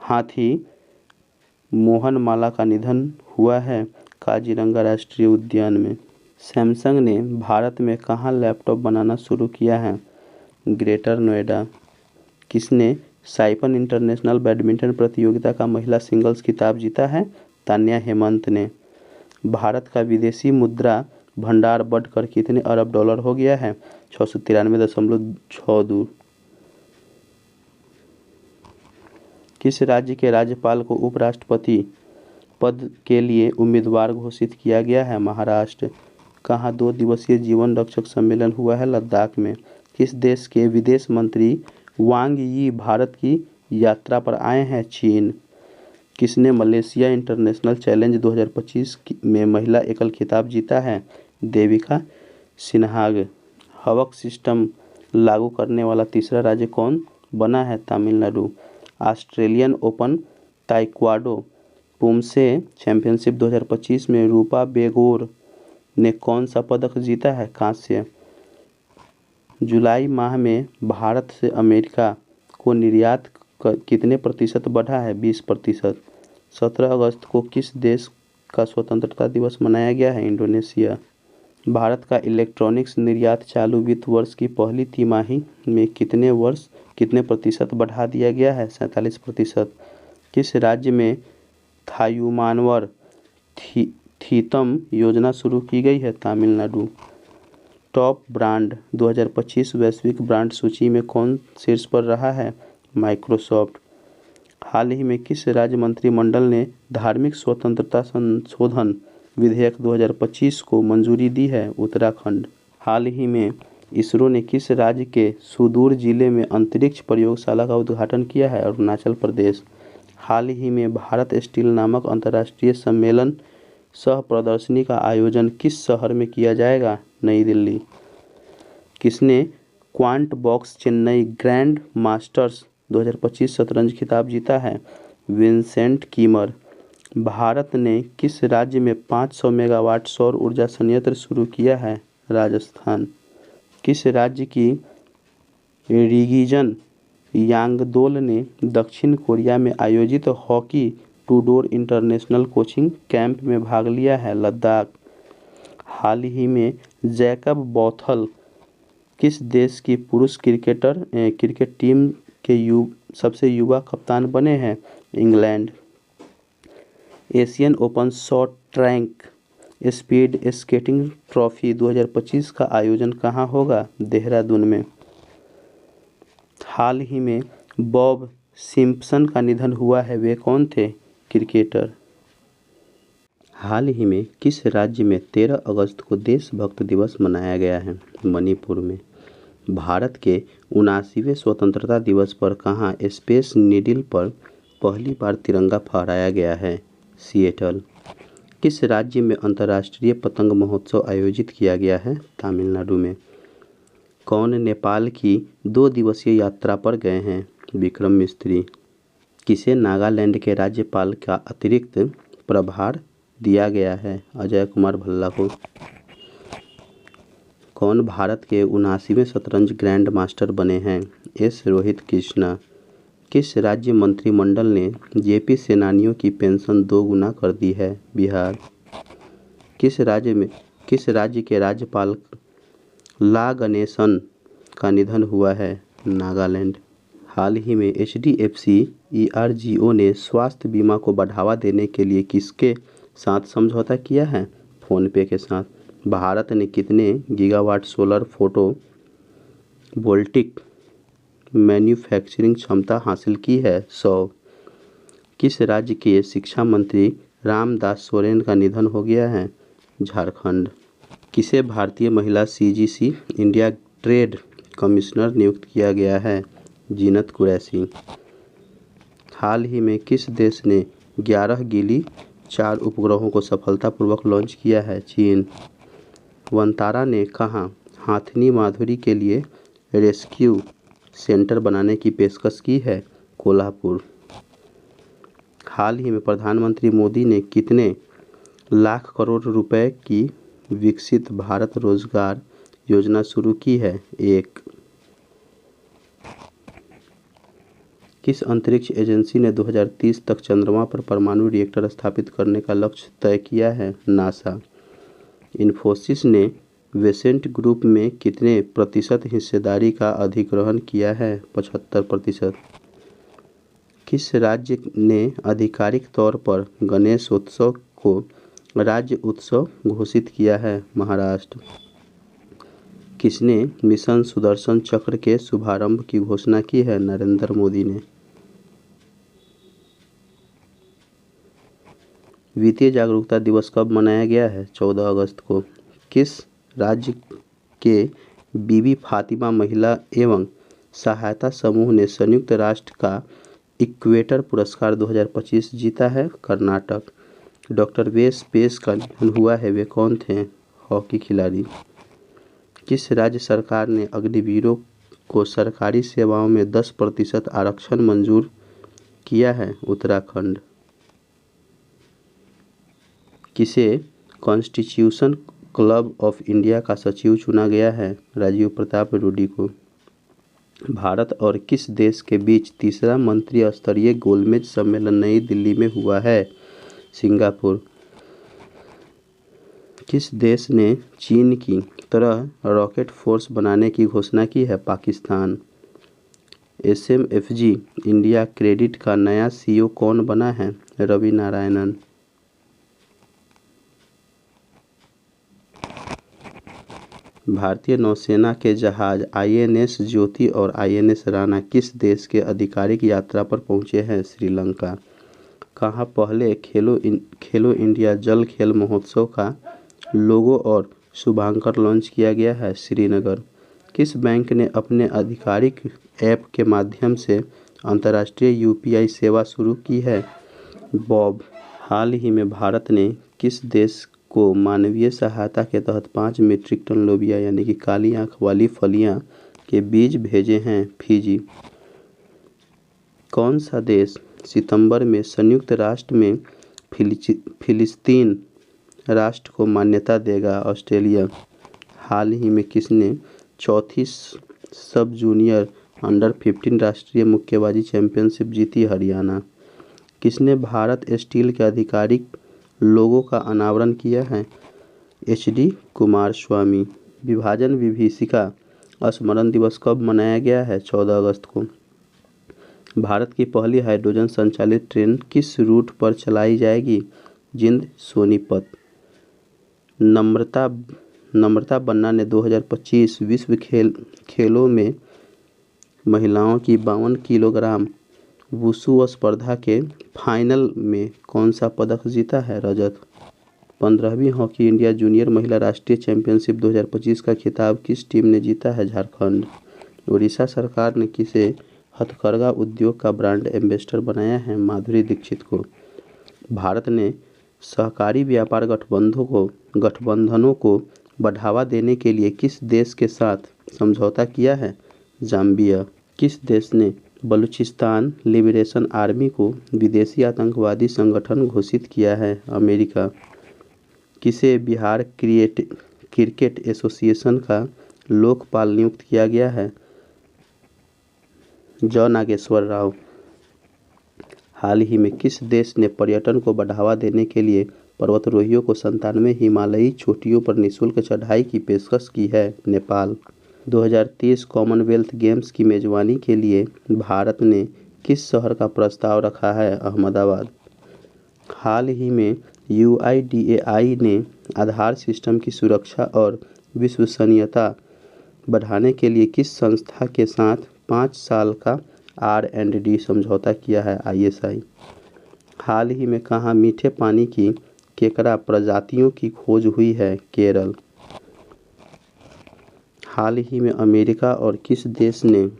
हाथी मोहनमाला का निधन हुआ है? काजीरंगा राष्ट्रीय उद्यान में। सैमसंग ने भारत में कहाँ लैपटॉप बनाना शुरू किया है? ग्रेटर नोएडा। किसने साइपन इंटरनेशनल बैडमिंटन प्रतियोगिता का महिला सिंगल्स खिताब जीता है? तान्या हेमंत ने। भारत का विदेशी मुद्रा भंडार बढ़कर कितने अरब डॉलर हो गया है? 693.62। किस राज्य के राज्यपाल को उपराष्ट्रपति पद के लिए उम्मीदवार घोषित किया गया है? महाराष्ट्र। कहाँ 2 दिवसीय जीवन रक्षक सम्मेलन हुआ है? लद्दाख में। किस देश के विदेश मंत्री वांग यी भारत की यात्रा पर आए हैं? चीन। किसने मलेशिया इंटरनेशनल चैलेंज 2025 में महिला एकल खिताब जीता है? देविका सिन्हाग। हवक सिस्टम लागू करने वाला तीसरा राज्य कौन बना है? Tamil Nadu. Australian open taekwondo poomsae championship 2025 में रूपा बेगोर ने कौन सा पदक जीता है? कांस्य। जुलाई माह में भारत से अमेरिका को निर्यात कितने प्रतिशत बढ़ा है? 20%। 17 अगस्त को किस देश का स्वतंत्रता दिवस मनाया गया है? इंडोनेशिया। भारत का इलेक्ट्रॉनिक्स निर्यात चालू वित्त वर्ष की पहली तिमाही में कितने प्रतिशत बढ़ा दिया गया है? 47%। किस राज्य में थायुमानवर थीतम योजना शुरू की गई है? तमिलनाडु। टॉप ब्रांड 2025 वैश्विक ब्रांड सूची में कौन शीर्ष पर रहा है? माइक्रोसॉफ्ट। हाल ही में किस राज्य मंत्रिमंडल ने धार्मिक स्वतंत्रता संशोधन विधेयक 2025 को मंजूरी दी है? उत्तराखंड। हाल ही में इसरो ने किस राज्य के सुदूर जिले में अंतरिक्ष प्रयोगशाला का उद्घाटन किया है? अरुणाचल प्रदेश। हाल ही में भारत स्टील नामक अंतर्राष्ट्रीय सम्मेलन सह प्रदर्शनी का आयोजन किस शहर में किया जाएगा? नई दिल्ली। किसने quant box Chennai grand masters 2025 शतरंज खिताब जीता है? Vincent Kiemer. भारत ने किस राज्य में 500 मेगावाट सौर ऊर्जा संयंत्र शुरू किया है? राजस्थान। किस राज्य की रिगिजन यांगदोल ने दक्षिण कोरिया में आयोजित hockey Tudor international coaching camp में भाग लिया है? लद्दाख। हाल ही में जैकब बॉथल किस देश की पुरुष क्रिकेट टीम के सबसे युवा कप्तान बने हैं? England. Asian open short track speed skating trophy 2025 का आयोजन कहाँ होगा? देहरादून में। हाल ही में बॉब सिम्पसन का निधन हुआ है, वे कौन थे? क्रिकेटर। हाल ही में किस राज्य में 13 अगस्त को देशभक्त दिवस मनाया गया है? मणिपुर में। भारत के 79वें स्वतंत्रता दिवस पर कहाँ स्पेस नीडल पर पहली बार तिरंगा फहराया गया है? सिएटल। किस राज्य में अंतर्राष्ट्रीय पतंग महोत्सव आयोजित किया गया है? तमिलनाडु में। कौन नेपाल की 2 दिवसीय यात्रा पर गए हैं? विक्रम मिस्त्री। किसे नागालैंड के राज्यपाल का अतिरिक्त प्रभार दिया गया है? अजय कुमार भल्ला को। कौन भारत के 79वें शतरंज ग्रैंड मास्टर बने हैं? एस रोहित कृष्णा। किस राज्य मंत्रिमंडल ने जेपी सेनानियों की पेंशन 2 गुना कर दी है? बिहार। किस राज्य के राज्यपाल ला गणेशन का निधन हुआ है? नागालैंड। हाल ही में एचडीएफसी ईआरजीओ ने स्वास्थ्य बीमा को बढ़ावा देने के लिए किसके साथ समझौता किया है? फोनपे के साथ। भारत ने कितने gigawatt solar photo voltaic manufacturing क्षमता हासिल की है? 100। किस राज्य के शिक्षा मंत्री रामदास सोरेन का निधन हो गया है? झारखंड। किसे भारतीय महिला सीजीसी इंडिया ट्रेड कमिश्नर नियुक्त किया गया है? जीनत कुरैशी। हाल ही में किस देश ने 11 गीली 4 उपग्रहों को सफलतापूर्वक लॉन्च किया है? चीन। वनतारा ने कहाँ हाथनी माधुरी के लिए रेस्क्यू सेंटर बनाने की पेशकश की है? कोल्हापुर। हाल ही में प्रधानमंत्री मोदी ने कितने लाख करोड़ रुपए की विकसित भारत रोजगार योजना शुरू की है? 1। किस अंतरिक्ष एजेंसी ने 2030 तक चंद्रमा पर परमाणु रिएक्टर स्थापित करने का लक्ष्य तय किया है? नासा। इन्फोसिस ने वेसेंट ग्रुप में कितने प्रतिशत हिस्सेदारी का अधिग्रहण किया है? 75%। किस राज्य ने आधिकारिक तौर पर गणेश उत्सव को राज्य उत्सव घोषित किया है? महाराष्ट्र। किसने मिशन सुदर्शन चक्र के शुभारंभ की घोषणा की है? नरेंद्र मोदी ने। वित्तीय जागरूकता दिवस कब मनाया गया है? 14 अगस्त को। किस राज्य के बीबी फातिमा महिला एवं सहायता समूह ने संयुक्त राष्ट्र का इक्वेटर पुरस्कार 2025 जीता है? कर्नाटक। डॉक्टर वेस पेस का निधन हुआ है, वे कौन थे? हॉकी खिलाड़ी। किस राज्य सरकार ने अग्निवीरों को सरकारी सेवाओं में 10% आरक्षण मंजूर किया है? उत्तराखंड। किसे कॉन्स्टिट्यूशन क्लब ऑफ इंडिया का सचिव चुना गया है? राजीव प्रताप रूडी को। भारत और किस देश के बीच तीसरा मंत्री स्तरीय गोलमेज सम्मेलन नई दिल्ली में हुआ है? सिंगापुर। किस देश ने चीन की तरह रॉकेट फोर्स बनाने की घोषणा की है? पाकिस्तान। एसएमएफजी इंडिया क्रेडिट का नया सीईओ कौन बना है? रवि नारायणन। भारतीय नौसेना के जहाज आईएनएस ज्योति और आईएनएस राणा किस देश के आधिकारिक यात्रा पर पहुंचे हैं? श्रीलंका। कहाँ पहले खेलो इंडिया जल खेल महोत्सव का लोगो और शुभांकर लॉन्च किया गया है? श्रीनगर। किस बैंक ने अपने आधिकारिक ऐप के माध्यम से अंतर्राष्ट्रीय यूपीआई सेवा शुरू की है? बॉब। हाल ही में भारत ने किस देश को मानवीय सहायता के तहत 5 मीट्रिक टन लोबिया यानी कि काली आंख वाली फलियां के बीज भेजे हैं? फिजी। कौन सा देश सितंबर में संयुक्त राष्ट्र में फिलिस्तीन राष्ट्र को मान्यता देगा? ऑस्ट्रेलिया। हाल ही में किसने चौथी सब जूनियर अंडर 15 राष्ट्रीय मुक्केबाजी चैंपियनशिप जीती? हरियाणा। किसने भारत स्टील के आधिकारिक लोगों का अनावरण किया है? एचडी कुमारस्वामी। विभाजन विभीषिका स्मरण दिवस कब मनाया गया है? 14 अगस्त को। भारत की पहली हाइड्रोजन संचालित ट्रेन किस रूट पर चलाई जाएगी? जिंद सोनीपत। नम्रता बन्ना ने 2025 विश्व खेलों में महिलाओं की 52 किलोग्राम वुशु स्पर्धा के फाइनल में कौन सा पदक जीता है? रजत। 15वीं हॉकी इंडिया जूनियर महिला राष्ट्रीय चैंपियनशिप 2025 का खिताब किस टीम ने जीता है? झारखंड। उड़ीसा सरकार ने किसे हथकरघा उद्योग का ब्रांड एम्बेसडर बनाया है? माधुरी दीक्षित को। भारत ने सहकारी व्यापार गठबंधनों को बढ़ावा देने के लिए किस देश के साथ समझौता किया है? जाम्बिया। किस देश ने बलूचिस्तान लिबरेशन आर्मी को विदेशी आतंकवादी संगठन घोषित किया है? अमेरिका। किसे बिहार क्रिकेट एसोसिएशन का लोकपाल नियुक्त किया गया है? ज नागेश्वर राव। हाल ही में किस देश ने पर्यटन को बढ़ावा देने के लिए पर्वतारोहियों को 97 हिमालयी चोटियों पर निःशुल्क चढ़ाई की पेशकश की है? नेपाल। 2030 कॉमनवेल्थ गेम्स की मेजबानी के लिए भारत ने किस शहर का प्रस्ताव रखा है? अहमदाबाद। हाल ही में UIDAI ने आधार सिस्टम की सुरक्षा और विश्वसनीयता बढ़ाने के लिए किस संस्था के साथ 5 साल का R&D समझौता किया है? ISI। हाल ही में कहाँ मीठे पानी की केकड़ा प्रजातियों की खोज हुई है? केरल। हाल ही में अमेरिका और किस देश ने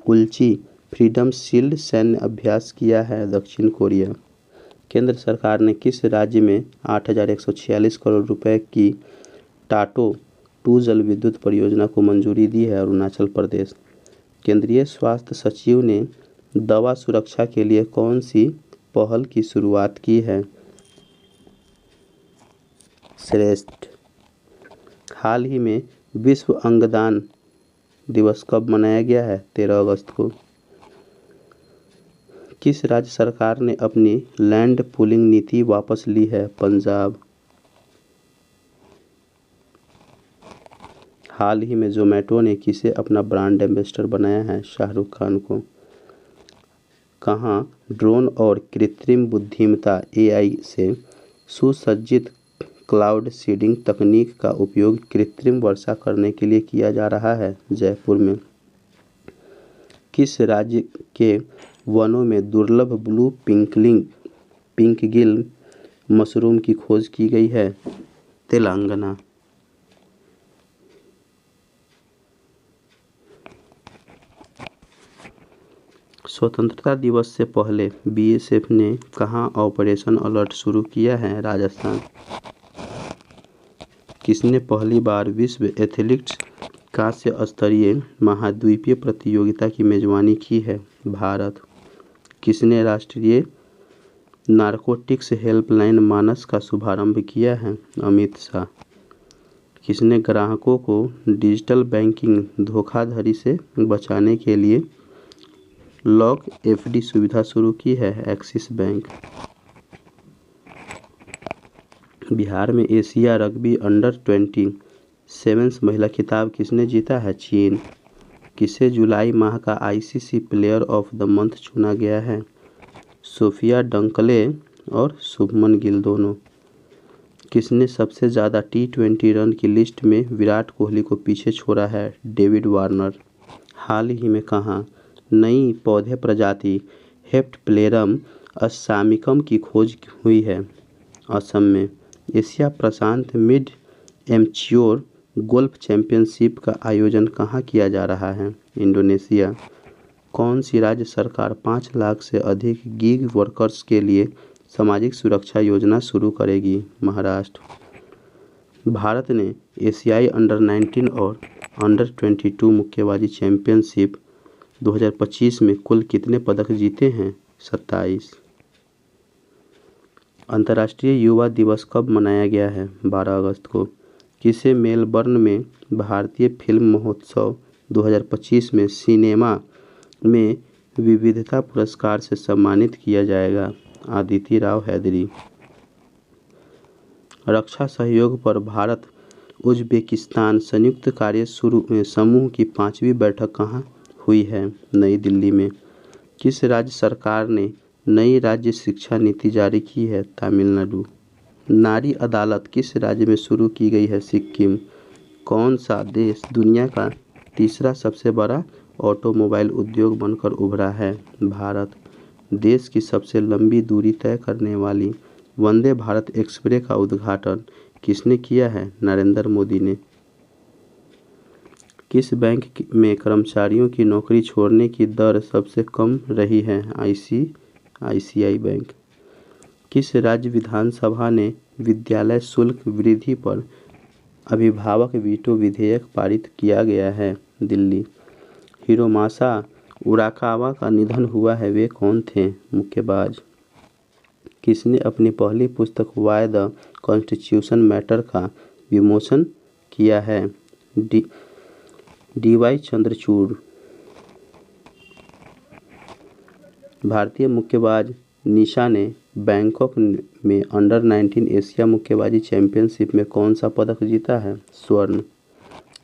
उल्ची फ्रीडम शील्ड सैन्य अभ्यास किया है? दक्षिण कोरिया। केंद्र सरकार ने किस राज्य में 8,146 करोड़ रुपए की टाटो 2 जल विद्युत परियोजना को मंजूरी दी है? अरुणाचल प्रदेश। केंद्रीय स्वास्थ्य सचिव ने दवा सुरक्षा के लिए कौन सी पहल की शुरुआत की है? श्रेष्ठ। हाल ही में विश्व अंगदान दिवस कब मनाया गया है? 13 अगस्त को। किस राज्य सरकार ने अपनी लैंड पूलिंग नीति वापस ली है? पंजाब। हाल ही में जोमेटो ने किसे अपना ब्रांड एम्बेसडर बनाया है? शाहरुख खान को। कहाँ ड्रोन और कृत्रिम बुद्धिमत्ता AI से सुसज्जित क्लाउड सीडिंग तकनीक का उपयोग कृत्रिम वर्षा करने के लिए किया जा रहा है? जयपुर में। किस राज्य के वनों में दुर्लभ ब्लू पिंकगिल मशरूम की खोज की गई है? तेलंगाना। स्वतंत्रता दिवस से पहले BSF ने कहाँ ऑपरेशन अलर्ट शुरू किया है? राजस्थान। किसने पहली बार विश्व एथलेटिक्स कांस्य स्तरीय महाद्वीपीय प्रतियोगिता की मेजबानी की है? भारत। किसने राष्ट्रीय नारकोटिक्स हेल्पलाइन मानस का शुभारंभ किया है? अमित शाह। किसने ग्राहकों को डिजिटल बैंकिंग धोखाधड़ी से बचाने के लिए लॉक FD सुविधा शुरू की है? Axis bank. बिहार में एशिया रग्बी अंडर-27 महिला खिताब किसने जीता है? चीन। किसे जुलाई माह का ICC player of the month चुना गया है? सोफिया डंकले और शुभमन गिल दोनों। किसने सबसे ज़्यादा T20 रन की लिस्ट में विराट कोहली को पीछे छोड़ा है? David Warner. हाल ही में कहाँ नई पौधे प्रजाति हेप्टप्लेरम अस्सामिकम की खोज हुई है? असम में। एशिया प्रशांत मिड एमेच्योर गोल्फ चैंपियनशिप का आयोजन कहाँ किया जा रहा है? इंडोनेशिया। कौन सी राज्य सरकार 5 लाख से अधिक गिग वर्कर्स के लिए सामाजिक सुरक्षा योजना शुरू करेगी? महाराष्ट्र। भारत ने एशियाई अंडर-19 और अंडर-22 मुक्केबाजी चैंपियनशिप 2025 में कुल कितने पदक जीते हैं? 27। अंतर्राष्ट्रीय युवा दिवस कब मनाया गया है? 12 अगस्त को। किसे मेलबर्न में भारतीय फिल्म महोत्सव 2025 में सिनेमा में विविधता पुरस्कार से सम्मानित किया जाएगा? आदिति राव हैदरी। रक्षा सहयोग पर भारत उज्बेकिस्तान संयुक्त कार्य समूह की 5वीं बैठक कहाँ हुई है? नई दिल्ली में। किस राज्य सरकार ने नई राज्य शिक्षा नीति जारी की है? तमिलनाडु। नारी अदालत किस राज्य में शुरू की गई है? सिक्किम। कौन सा देश दुनिया का तीसरा सबसे बड़ा ऑटोमोबाइल उद्योग बनकर उभरा है? भारत। देश की सबसे लंबी दूरी तय करने वाली वंदे भारत एक्सप्रेस का उद्घाटन किसने किया है? नरेंद्र मोदी ने। किस बैंक में कर्मचारियों की नौकरी छोड़ने की दर सबसे कम रही है? ICICI bank. किस राज्य विधानसभा ने विद्यालय शुल्क वृद्धि पर अभिभावक वीटो विधेयक पारित किया गया है? दिल्ली। हिरोमासा उराकावा का निधन हुआ है, वे कौन थे? मुक्केबाज। किसने अपनी पहली पुस्तक वाई द कॉन्स्टिट्यूशन मैटर का विमोचन किया है? DY चंद्रचूड़। भारतीय मुक्केबाज निशा ने बैंकॉक में अंडर-19 एशिया मुक्केबाजी चैंपियनशिप में कौन सा पदक जीता है? स्वर्ण।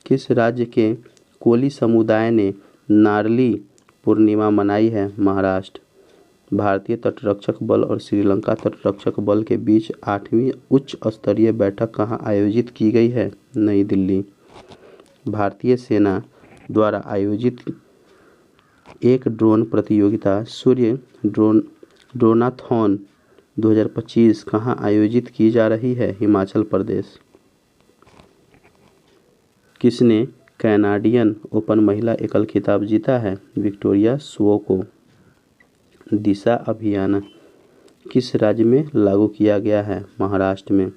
किस राज्य के कोली समुदाय ने नारली पूर्णिमा मनाई है? महाराष्ट्र। भारतीय तटरक्षक बल और श्रीलंका तटरक्षक बल के बीच 8वीं उच्च स्तरीय बैठक कहाँ आयोजित की गई है? नई दिल्ली। भारतीय सेना द्वारा आयोजित एक ड्रोन प्रतियोगिता सूर्य ड्रोनाथॉन 2025 कहाँ आयोजित की जा रही है? हिमाचल प्रदेश। किसने कैनाडियन ओपन महिला एकल खिताब जीता है? विक्टोरिया स्वोको। दिशा अभियान किस राज्य में लागू किया गया है? महाराष्ट्र में।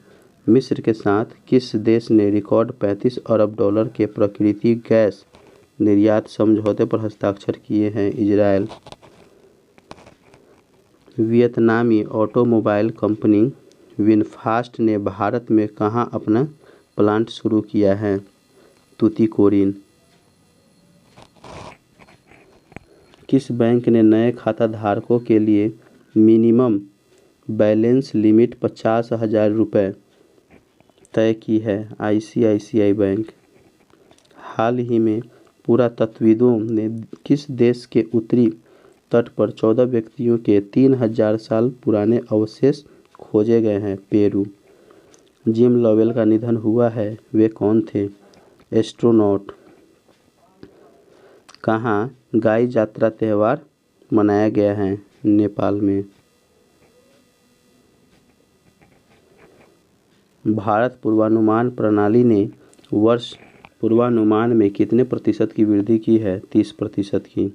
मिस्र के साथ किस देश ने रिकॉर्ड 35 अरब डॉलर के प्राकृतिक गैस निर्यात समझौते पर हस्ताक्षर किए हैं? इजरायल। वियतनामी ऑटोमोबाइल कंपनी विनफास्ट ने भारत में कहाँ अपना प्लांट शुरू किया है? तूतीकोरिन। किस बैंक ने नए खाता धारकों के लिए मिनिमम बैलेंस लिमिट 50,000 रुपये तय की है? ICICI bank. हाल ही में पुरातत्वविदों ने किस देश के उत्तरी तट पर 14 व्यक्तियों के 3000 साल पुराने अवशेष खोजे गए हैं? पेरू। जिम लॉवेल का निधन हुआ है, वे कौन थे? एस्ट्रोनॉट। कहाँ गाई जात्रा त्यौहार मनाया गया है? नेपाल में। भारत पूर्वानुमान प्रणाली ने वर्ष पूर्वानुमान में कितने प्रतिशत की वृद्धि की है? 30% की।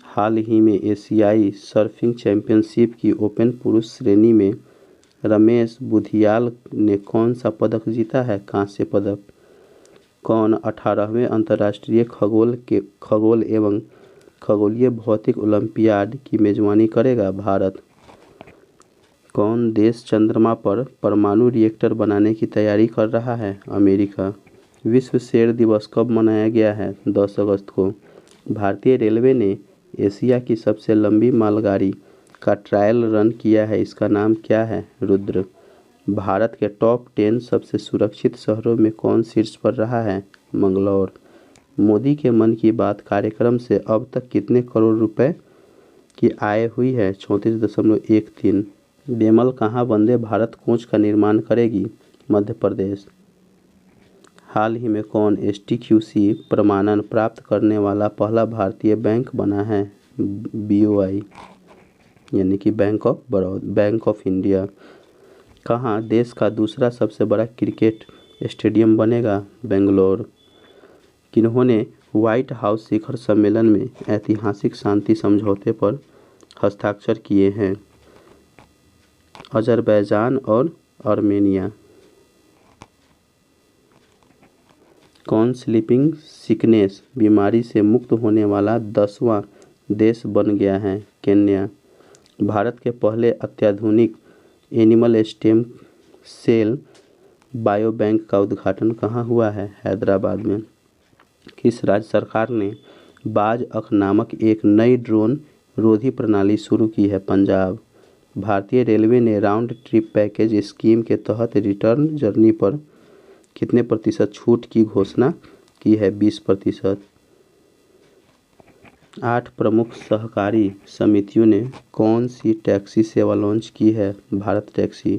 हाल ही में एशियाई सर्फिंग चैंपियनशिप की ओपन पुरुष श्रेणी में रमेश बुधियाल ने कौन सा पदक जीता है? कांस्य पदक। कौन 18वें अंतर्राष्ट्रीय खगोल एवं खगोलीय भौतिक ओलंपियाड की मेजबानी करेगा? भारत। कौन देश चंद्रमा पर परमाणु रिएक्टर बनाने की तैयारी कर रहा है? अमेरिका। विश्व शेर दिवस कब मनाया गया है? 10 अगस्त को। भारतीय रेलवे ने एशिया की सबसे लंबी मालगाड़ी का ट्रायल रन किया है, इसका नाम क्या है? रुद्र। भारत के टॉप 10 सबसे सुरक्षित शहरों में कौन शीर्ष पर रहा है? मंगलौर। मोदी के मन की बात कार्यक्रम से अब तक कितने करोड़ रुपए की आय हुई है? 34.13। बेमल कहाँ वंदे भारत कोच का निर्माण करेगी? मध्य प्रदेश। हाल ही में कौन STQC प्रमाणन प्राप्त करने वाला पहला भारतीय बैंक बना है? BOI यानी कि बैंक ऑफ इंडिया। कहाँ देश का दूसरा सबसे बड़ा क्रिकेट स्टेडियम बनेगा? बेंगलोर। किन्होंने व्हाइट हाउस शिखर सम्मेलन में ऐतिहासिक शांति समझौते पर हस्ताक्षर किए हैं? अजरबैजान और आर्मेनिया। कौन स्लीपिंग सिकनेस बीमारी से मुक्त होने वाला 10वां देश बन गया है? केन्या। भारत के पहले अत्याधुनिक एनिमल स्टेम सेल बायोबैंक का उद्घाटन कहाँ हुआ है? हैदराबाद में। किस राज्य सरकार ने बाज अख नामक एक नई ड्रोन रोधी प्रणाली शुरू की है? पंजाब। भारतीय रेलवे ने राउंड ट्रिप पैकेज स्कीम के तहत रिटर्न जर्नी पर कितने प्रतिशत छूट की घोषणा की है? 20%। 8 प्रमुख सहकारी समितियों ने कौन सी टैक्सी सेवा लॉन्च की है? भारत टैक्सी।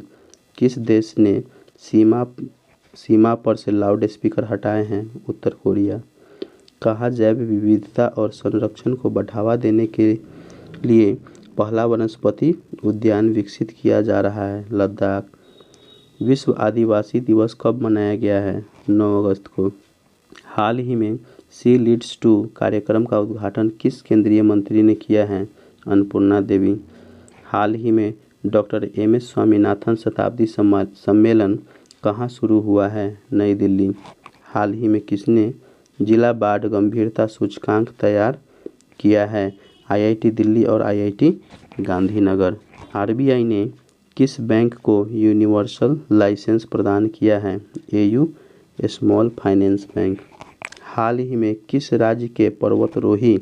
किस देश ने सीमा पर से लाउड स्पीकर हटाए हैं? उत्तर कोरिया। कहाँ जैव विविधता और संरक्षण को बढ़ावा देने के लिए पहला वनस्पति उद्यान विकसित किया जा रहा है? लद्दाख। विश्व आदिवासी दिवस कब मनाया गया है? 9 अगस्त को। हाल ही में सी लीड्स टू कार्यक्रम का उद्घाटन किस केंद्रीय मंत्री ने किया है? अन्नपूर्णा देवी। हाल ही में डॉक्टर MS स्वामीनाथन शताब्दी सम्मेलन कहाँ शुरू हुआ है? नई दिल्ली। हाल ही में किसने जिला बाढ़ गंभीरता सूचकांक तैयार किया है? IIT दिल्ली और IIT गांधीनगर। RBI ने किस बैंक को यूनिवर्सल लाइसेंस प्रदान किया है? AU small finance bank. हाल ही में किस राज्य के पर्वतारोही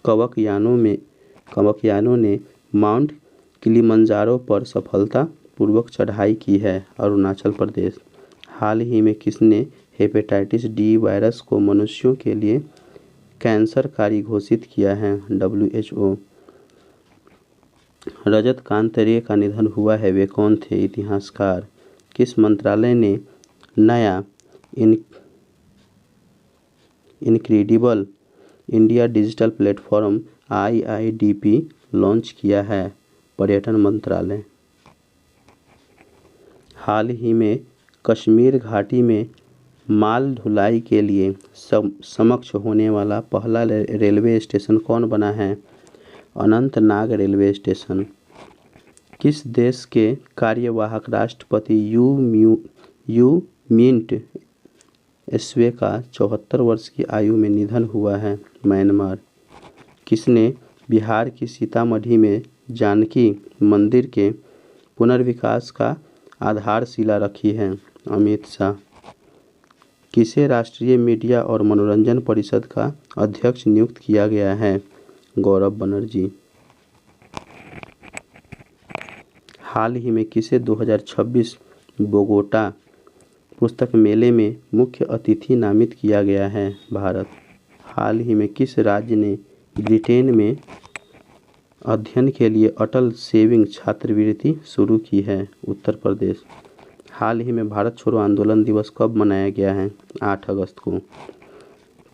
कवकयानों ने माउंट किलिमंजारो पर सफलतापूर्वक चढ़ाई की है? अरुणाचल प्रदेश। हाल ही में किसने हेपेटाइटिस डी वायरस को मनुष्यों के लिए कैंसरकारी घोषित किया है? WHO। रजत कांत रे का निधन हुआ है, वे कौन थे? इतिहासकार। किस मंत्रालय ने नया incredible India digital platform IIDP launch किया है? पर्यटन मंत्रालय। हाल ही में कश्मीर घाटी में माल ढुलाई के लिए समक्ष होने वाला पहला रेलवे स्टेशन कौन बना है? Anantnag railway station. किस देश के कार्यवाहक राष्ट्रपति यू मिंट एस्वे का 74 वर्ष की आयु में निधन हुआ है? म्यांमार। किसने बिहार की सीतामढ़ी में जानकी मंदिर के पुनर्विकास का आधारशिला रखी है? अमित शाह। किसे राष्ट्रीय मीडिया और मनोरंजन परिषद का अध्यक्ष नियुक्त किया गया है? गौरव बनर्जी। हाल ही में किसे 2026 बोगोटा पुस्तक मेले में मुख्य अतिथि नामित किया गया है? भारत। हाल ही में किस राज्य ने ब्रिटेन में अध्ययन के लिए अटल सेविंग छात्रवृत्ति शुरू की है? उत्तर प्रदेश। हाल ही में भारत छोड़ो आंदोलन दिवस कब मनाया गया है? 8 अगस्त को।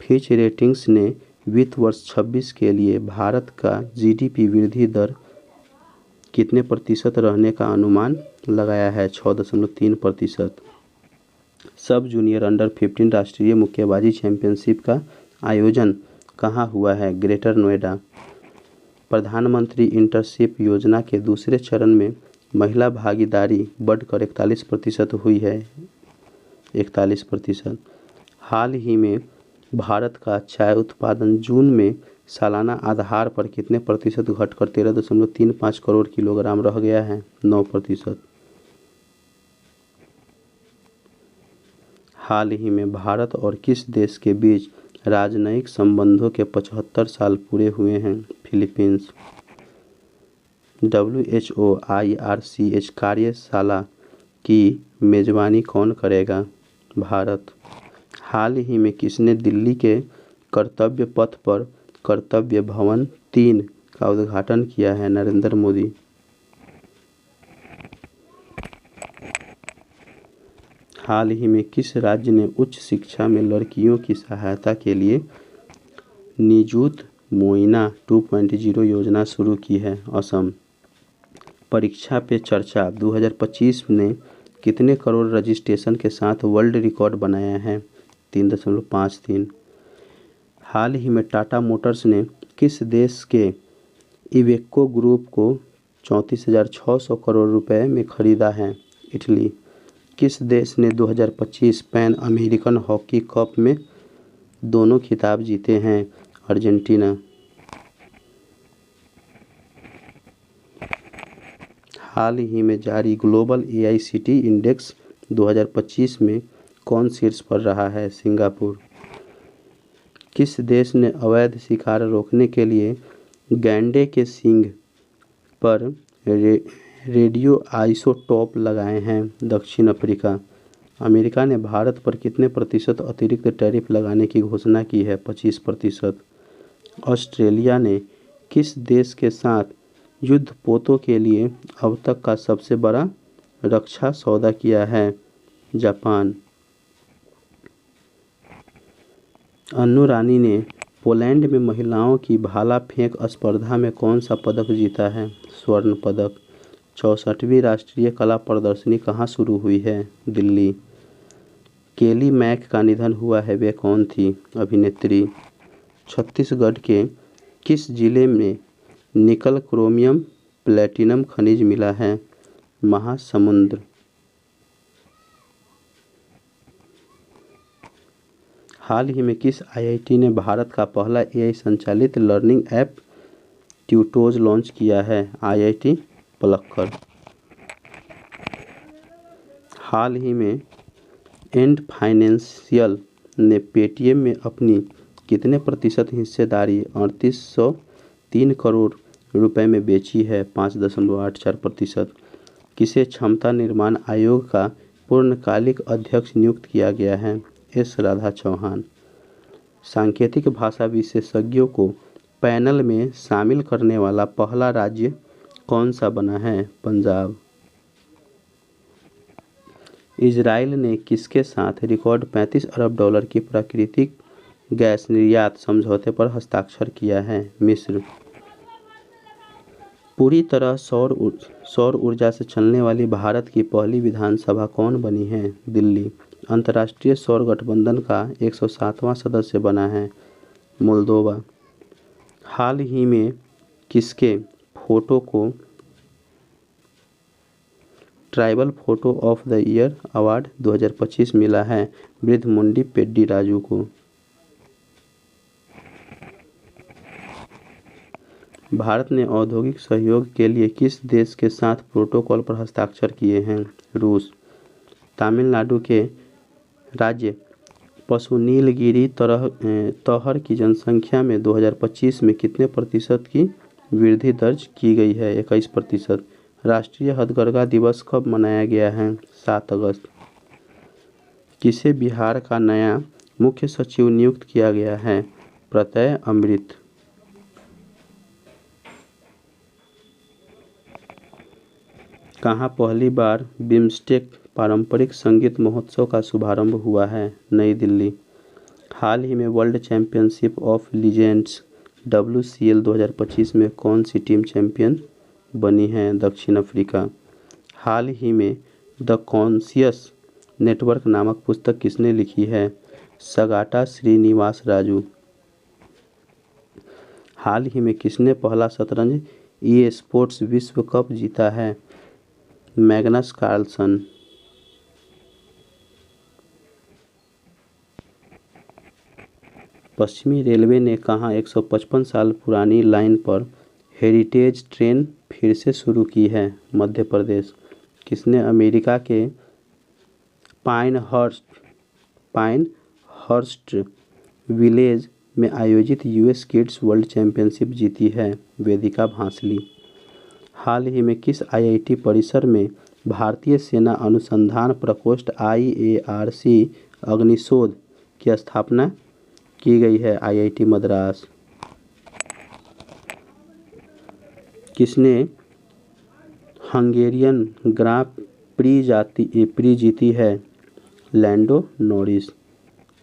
फिच रेटिंग्स ने वित्त वर्ष 26 के लिए भारत का GDP वृद्धि दर कितने प्रतिशत रहने का अनुमान लगाया है? 6.3%। सब जूनियर अंडर 15 राष्ट्रीय मुक्केबाजी चैंपियनशिप का आयोजन कहाँ हुआ है? ग्रेटर नोएडा। प्रधानमंत्री इंटर्नशिप योजना के दूसरे चरण में महिला भागीदारी बढ़कर 41% हुई है। 41%। हाल ही में भारत का चाय उत्पादन जून में सालाना आधार पर कितने प्रतिशत घटकर 13.35 करोड़ किलोग्राम रह गया है? 9%। हाल ही में भारत और किस देश के बीच राजनयिक संबंधों के 75 साल पूरे हुए हैं? फिलीपींस। WHO IRCH कार्यशाला की मेजबानी कौन करेगा? भारत। हाल ही में किसने दिल्ली के कर्तव्य पथ पर कर्तव्य भवन 3 का उद्घाटन किया है? नरेंद्र मोदी। हाल ही में किस राज्य ने उच्च शिक्षा में लड़कियों की सहायता के लिए निजुत मोइना 2.0 योजना शुरू की है? असम। परीक्षा पे चर्चा 2025 ने कितने करोड़ रजिस्ट्रेशन के साथ वर्ल्ड रिकॉर्ड बनाया है? 3.53। हाल ही में टाटा मोटर्स ने किस देश के इवेको ग्रुप को 34,600 करोड़ रुपए में खरीदा है? इटली। किस देश ने 2025 पैन अमेरिकन हॉकी कप में दोनों खिताब जीते हैं? अर्जेंटीना। हाल ही में जारी ग्लोबल AICT इंडेक्स 2025 में कौन शीर्ष पर रहा है? सिंगापुर। किस देश ने अवैध शिकार रोकने के लिए गैंडे के सींग पर रेडियो आइसोटोप लगाए हैं? दक्षिण अफ्रीका। अमेरिका ने भारत पर कितने प्रतिशत अतिरिक्त टैरिफ लगाने की घोषणा की है? 25%। ऑस्ट्रेलिया ने किस देश के साथ युद्धपोतों के लिए अब तक का सबसे बड़ा रक्षा सौदा किया है? जापान। अन्नू रानी ने पोलैंड में महिलाओं की भाला फेंक स्पर्धा में कौन सा पदक जीता है? स्वर्ण पदक। 64वीं राष्ट्रीय कला प्रदर्शनी कहाँ शुरू हुई है? दिल्ली। केली मैक का निधन हुआ है, वे कौन थी? अभिनेत्री। छत्तीसगढ़ के किस जिले में निकल क्रोमियम प्लेटिनम खनिज मिला है? महासमुंद। हाल ही में किस IIT ने भारत का पहला AI संचालित लर्निंग ऐप ट्यूटोज लॉन्च किया है? IIT पलक्कड़। हाल ही में एंड फाइनेंशियल ने पेटीएम में अपनी कितने प्रतिशत हिस्सेदारी 3803 करोड़ रुपए में बेची है 5.84%। किसे क्षमता निर्माण आयोग का पूर्णकालिक अध्यक्ष नियुक्त किया गया है? एस राधा चौहान। सांकेतिक भाषा विशेषज्ञों को पैनल में शामिल करने वाला पहला राज्य कौन सा बना है? पंजाब। इजराइल ने किसके साथ रिकॉर्ड 35 अरब डॉलर की प्राकृतिक गैस निर्यात समझौते पर हस्ताक्षर किया है? मिस्र। पूरी तरह सौर ऊर्जा से चलने वाली भारत की पहली विधानसभा कौन बनी है? दिल्ली। अंतर्राष्ट्रीय सौर गठबंधन का 107वां सदस्य बना है? मोल्दोवा। हाल ही में किसके फोटो को tribal photo of the year award 2025 मिला है? ब्रिध्मुंडी पेड्डी राजू को। भारत ने औद्योगिक सहयोग के लिए किस देश के साथ प्रोटोकॉल पर हस्ताक्षर किए हैं? रूस। तमिलनाडु के राज्य पशु नीलगिरी तहर की जनसंख्या में 2025 में कितने प्रतिशत की वृद्धि दर्ज की गई है? 21%। राष्ट्रीय हथकरघा दिवस कब मनाया गया है? 7 अगस्त। किसे बिहार का नया मुख्य सचिव नियुक्त किया गया है? प्रत्यय अमृत। कहाँ पहली बार बिम्स्टेक पारंपरिक संगीत महोत्सव का शुभारंभ हुआ है? नई दिल्ली। हाल ही में world championship of legends WCL 2025 में कौन सी टीम चैंपियन बनी है? दक्षिण अफ्रीका। हाल ही में द कॉन्शियस नेटवर्क नामक पुस्तक किसने लिखी है? सगाटा श्रीनिवास राजू। हाल ही में किसने पहला शतरंज ई-स्पोर्ट्स विश्व कप जीता है? Magnus Carlsen. पश्चिमी रेलवे ने कहाँ 155 साल पुरानी लाइन पर हेरिटेज ट्रेन फिर से शुरू की है? मध्य प्रदेश। किसने अमेरिका के पाइनहर्स्ट विलेज में आयोजित US किड्स वर्ल्ड चैंपियनशिप जीती है? वेदिका भांसली। हाल ही में किस IIT परिसर में भारतीय सेना अनुसंधान प्रकोष्ठ IARC अग्निशोध की स्थापना की गई है? IIT मद्रास। किसने हंगेरियन ग्रां प्री जीती है? Lando Norris.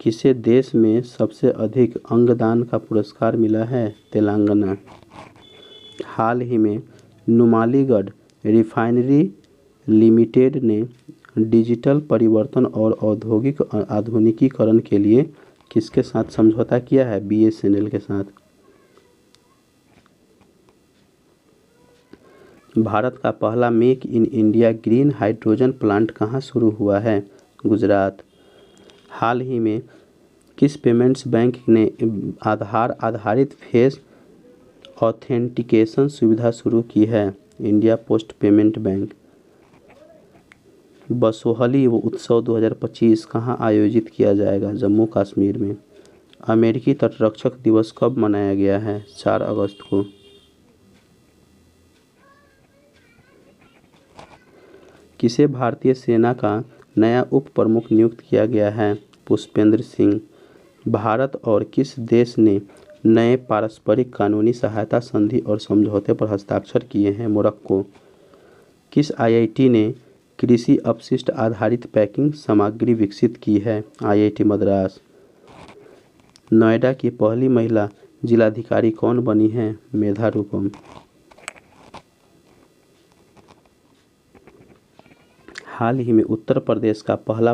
किसे देश में सबसे अधिक अंगदान का पुरस्कार मिला है? तेलंगाना। हाल ही में नुमालीगढ़ रिफाइनरी लिमिटेड ने डिजिटल परिवर्तन और औद्योगिक आधुनिकीकरण के लिए किसके साथ समझौता किया है? BSNL के साथ। भारत का पहला make in India green hydrogen plant कहाँ शुरू हुआ है? गुजरात। हाल ही में किस पेमेंट्स बैंक ने आधार आधारित फेस ऑथेंटिकेशन सुविधा शुरू की है? India post payment bank. Basohli उत्सव 2025 कहाँ आयोजित किया जाएगा? जम्मू कश्मीर में। अमेरिकी तटरक्षक दिवस कब मनाया गया है? 4 अगस्त को। किसे भारतीय सेना का नया उप प्रमुख नियुक्त किया गया है? पुष्पेंद्र सिंह। भारत और किस देश ने नए पारस्परिक कानूनी सहायता संधि और समझौते पर हस्ताक्षर किए हैं? मोरक्को। किस IIT ने कृषि अपशिष्ट आधारित पैकिंग सामग्री विकसित की है? IIT मद्रास। नोएडा की पहली महिला जिलाधिकारी कौन बनी है? मेधा रूपम। हाल ही में उत्तर प्रदेश का पहला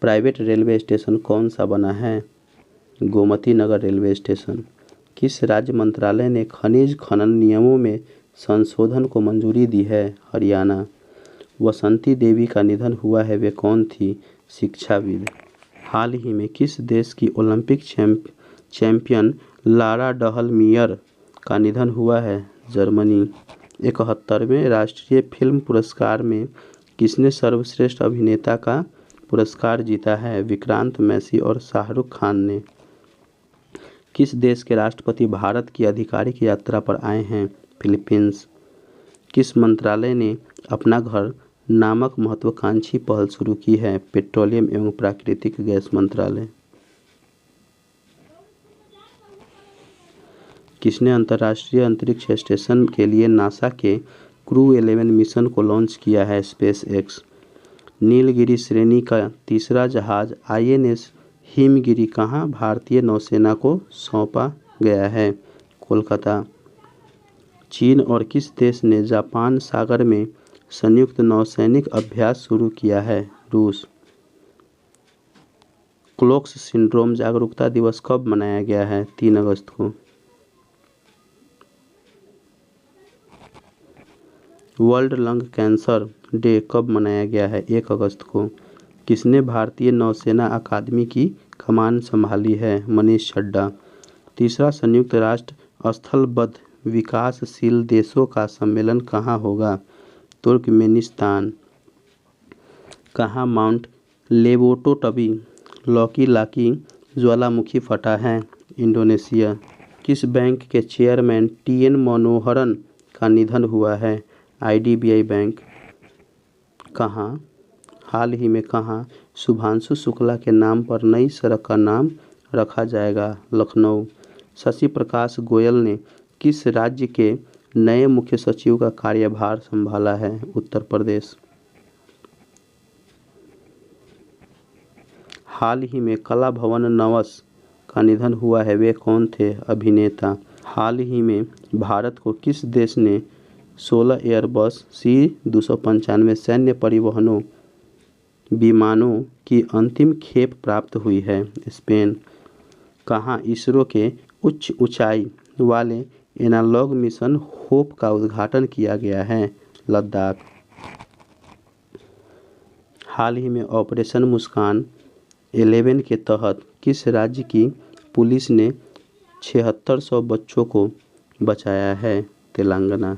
प्राइवेट रेलवे स्टेशन कौन सा बना है? Gomti Nagar railway station. किस राज्य मंत्रालय ने खनिज खनन नियमों में संशोधन को मंजूरी दी है? हरियाणा। वसंती देवी का निधन हुआ है, वे कौन थी? शिक्षाविद। हाल ही में किस देश की ओलंपिक चैंपियन लारा डहलमियर का निधन हुआ है? जर्मनी। 71वें राष्ट्रीय फिल्म पुरस्कार में किसने सर्वश्रेष्ठ अभिनेता का पुरस्कार जीता है? विक्रांत मैसी और शाहरुख खान ने। किस देश के राष्ट्रपति भारत की आधिकारिक यात्रा पर आए हैं? फिलीपींस। किस मंत्रालय ने अपना घर नामक महत्वाकांक्षी पहल शुरू की है? पेट्रोलियम एवं प्राकृतिक गैस मंत्रालय। किसने अंतर्राष्ट्रीय अंतरिक्ष स्टेशन के लिए नासा के क्रू 11 मिशन को लॉन्च किया है? Space x. नीलगिरी श्रेणी का तीसरा जहाज INS हिमगिरी कहाँ भारतीय नौसेना को सौंपा गया है? कोलकाता। चीन और किस देश ने जापान सागर में संयुक्त नौसैनिक अभ्यास शुरू किया है? रूस। क्लोक्स सिंड्रोम जागरूकता दिवस कब मनाया गया है? 3 अगस्त को। वर्ल्ड लंग कैंसर डे कब मनाया गया है? 1 अगस्त को। किसने भारतीय नौसेना अकादमी की कमान संभाली है? मनीष छड्डा। तीसरा संयुक्त राष्ट्र स्थलबद्ध विकासशील देशों का सम्मेलन कहाँ होगा? तुर्कमेनिस्तान। कहाँ माउंट लेबोटोबी लौकी लाकी ज्वालामुखी फटा है? इंडोनेशिया। किस बैंक के चेयरमैन TN मनोहरन का निधन हुआ है? IDBI bank. कहाँ हाल ही में कहाँ शुभांशु शुक्ला के नाम पर नई सड़क का नाम रखा जाएगा? लखनऊ। शशि प्रकाश गोयल ने किस राज्य के नए मुख्य सचिव का कार्यभार संभाला है? उत्तर प्रदेश। हाल ही में कला भवन नवस का निधन हुआ है, वे कौन थे? अभिनेता। हाल ही में भारत को किस देश ने 16 एयरबस C-295 सैन्य परिवहनों विमानों की अंतिम खेप प्राप्त हुई है? स्पेन। कहाँ इसरो के उच्च ऊंचाई वाले एनालॉग मिशन होप का उद्घाटन किया गया है? लद्दाख। हाल ही में ऑपरेशन मुस्कान 11 के तहत किस राज्य की पुलिस ने 7600 बच्चों को बचाया है? तेलंगाना।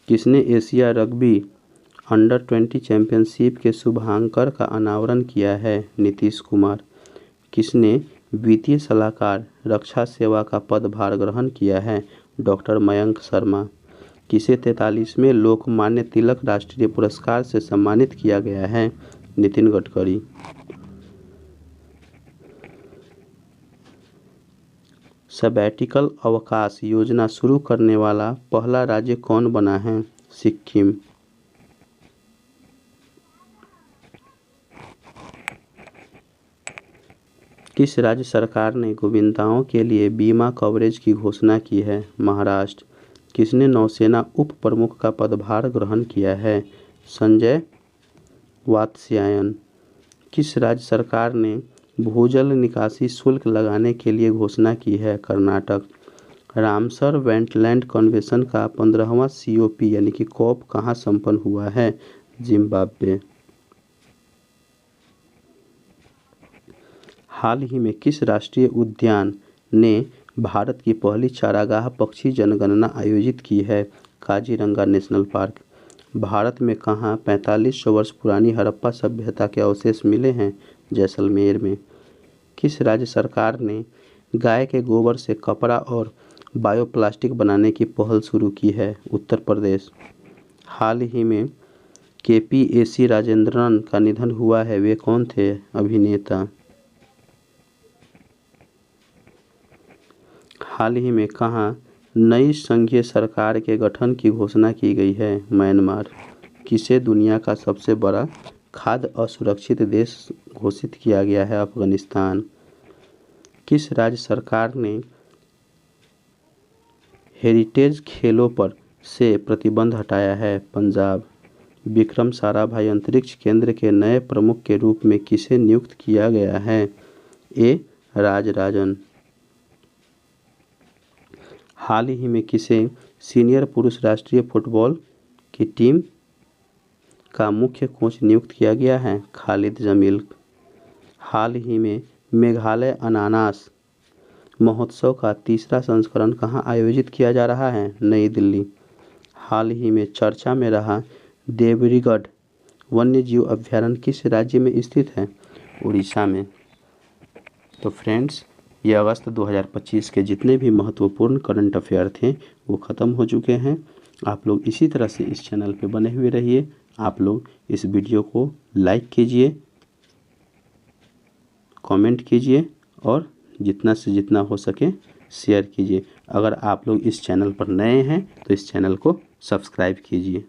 किसने एशिया रग्बी अंडर-20 चैंपियनशिप के शुभांकर का अनावरण किया है? नीतीश कुमार। किसने वित्तीय सलाहकार रक्षा सेवा का पदभार ग्रहण किया है? डॉक्टर मयंक शर्मा। किसे 43वें लोकमान्य तिलक राष्ट्रीय पुरस्कार से सम्मानित किया गया है? नितिन गडकरी। सबैटिकल अवकाश योजना शुरू करने वाला पहला राज्य कौन बना है? सिक्किम। किस राज्य सरकार ने गोविंदाओं के लिए बीमा कवरेज की घोषणा की है? महाराष्ट्र। किसने नौसेना उप प्रमुख का पदभार ग्रहण किया है? संजय वात्स्यायन। किस राज्य सरकार ने भूजल निकासी शुल्क लगाने के लिए घोषणा की है? कर्नाटक। रामसर वेटलैंड कन्वेंशन का 15वां COP यानी कि COP कहाँ संपन्न हुआ है? जिम्बाब्वे। हाल ही में किस राष्ट्रीय उद्यान ने भारत की पहली चारागाह पक्षी जनगणना आयोजित की है? Kaziranga national park. भारत में कहाँ 4500 वर्ष पुरानी हड़प्पा सभ्यता के अवशेष मिले हैं? जैसलमेर में। किस राज्य सरकार ने गाय के गोबर से कपड़ा और बायोप्लास्टिक बनाने की पहल शुरू की है? उत्तर प्रदेश। हाल ही में KPAC राजेंद्रन का निधन हुआ है, वे कौन थे? अभिनेता। हाल ही में कहाँ नई संघीय सरकार के गठन की घोषणा की गई है? म्यांमार। किसे दुनिया का सबसे बड़ा खाद्य असुरक्षित देश घोषित किया गया है? अफगानिस्तान। किस राज्य सरकार ने हेरिटेज खेलों पर से प्रतिबंध हटाया है? पंजाब। विक्रम साराभाई अंतरिक्ष केंद्र के नए प्रमुख के रूप में किसे नियुक्त किया गया है? राजराजन। हाल ही में किसे सीनियर पुरुष राष्ट्रीय फुटबॉल की टीम का मुख्य कोच नियुक्त किया गया है? खालिद जमील। हाल ही में मेघालय अनानास महोत्सव का तीसरा संस्करण कहाँ आयोजित किया जा रहा है? नई दिल्ली। हाल ही में चर्चा में रहा देवरीगढ़ वन्यजीव अभयारण्य किस राज्य में स्थित है? उड़ीसा में। तो फ्रेंड्स, ये अगस्त 2025 के जितने भी महत्वपूर्ण करंट अफेयर थे वो ख़त्म हो चुके हैं। आप लोग इसी तरह से इस चैनल पे बने हुए रहिए। आप लोग इस वीडियो को लाइक कीजिए, कमेंट कीजिए और जितना से जितना हो सके शेयर कीजिए। अगर आप लोग इस चैनल पर नए हैं तो इस चैनल को सब्सक्राइब कीजिए।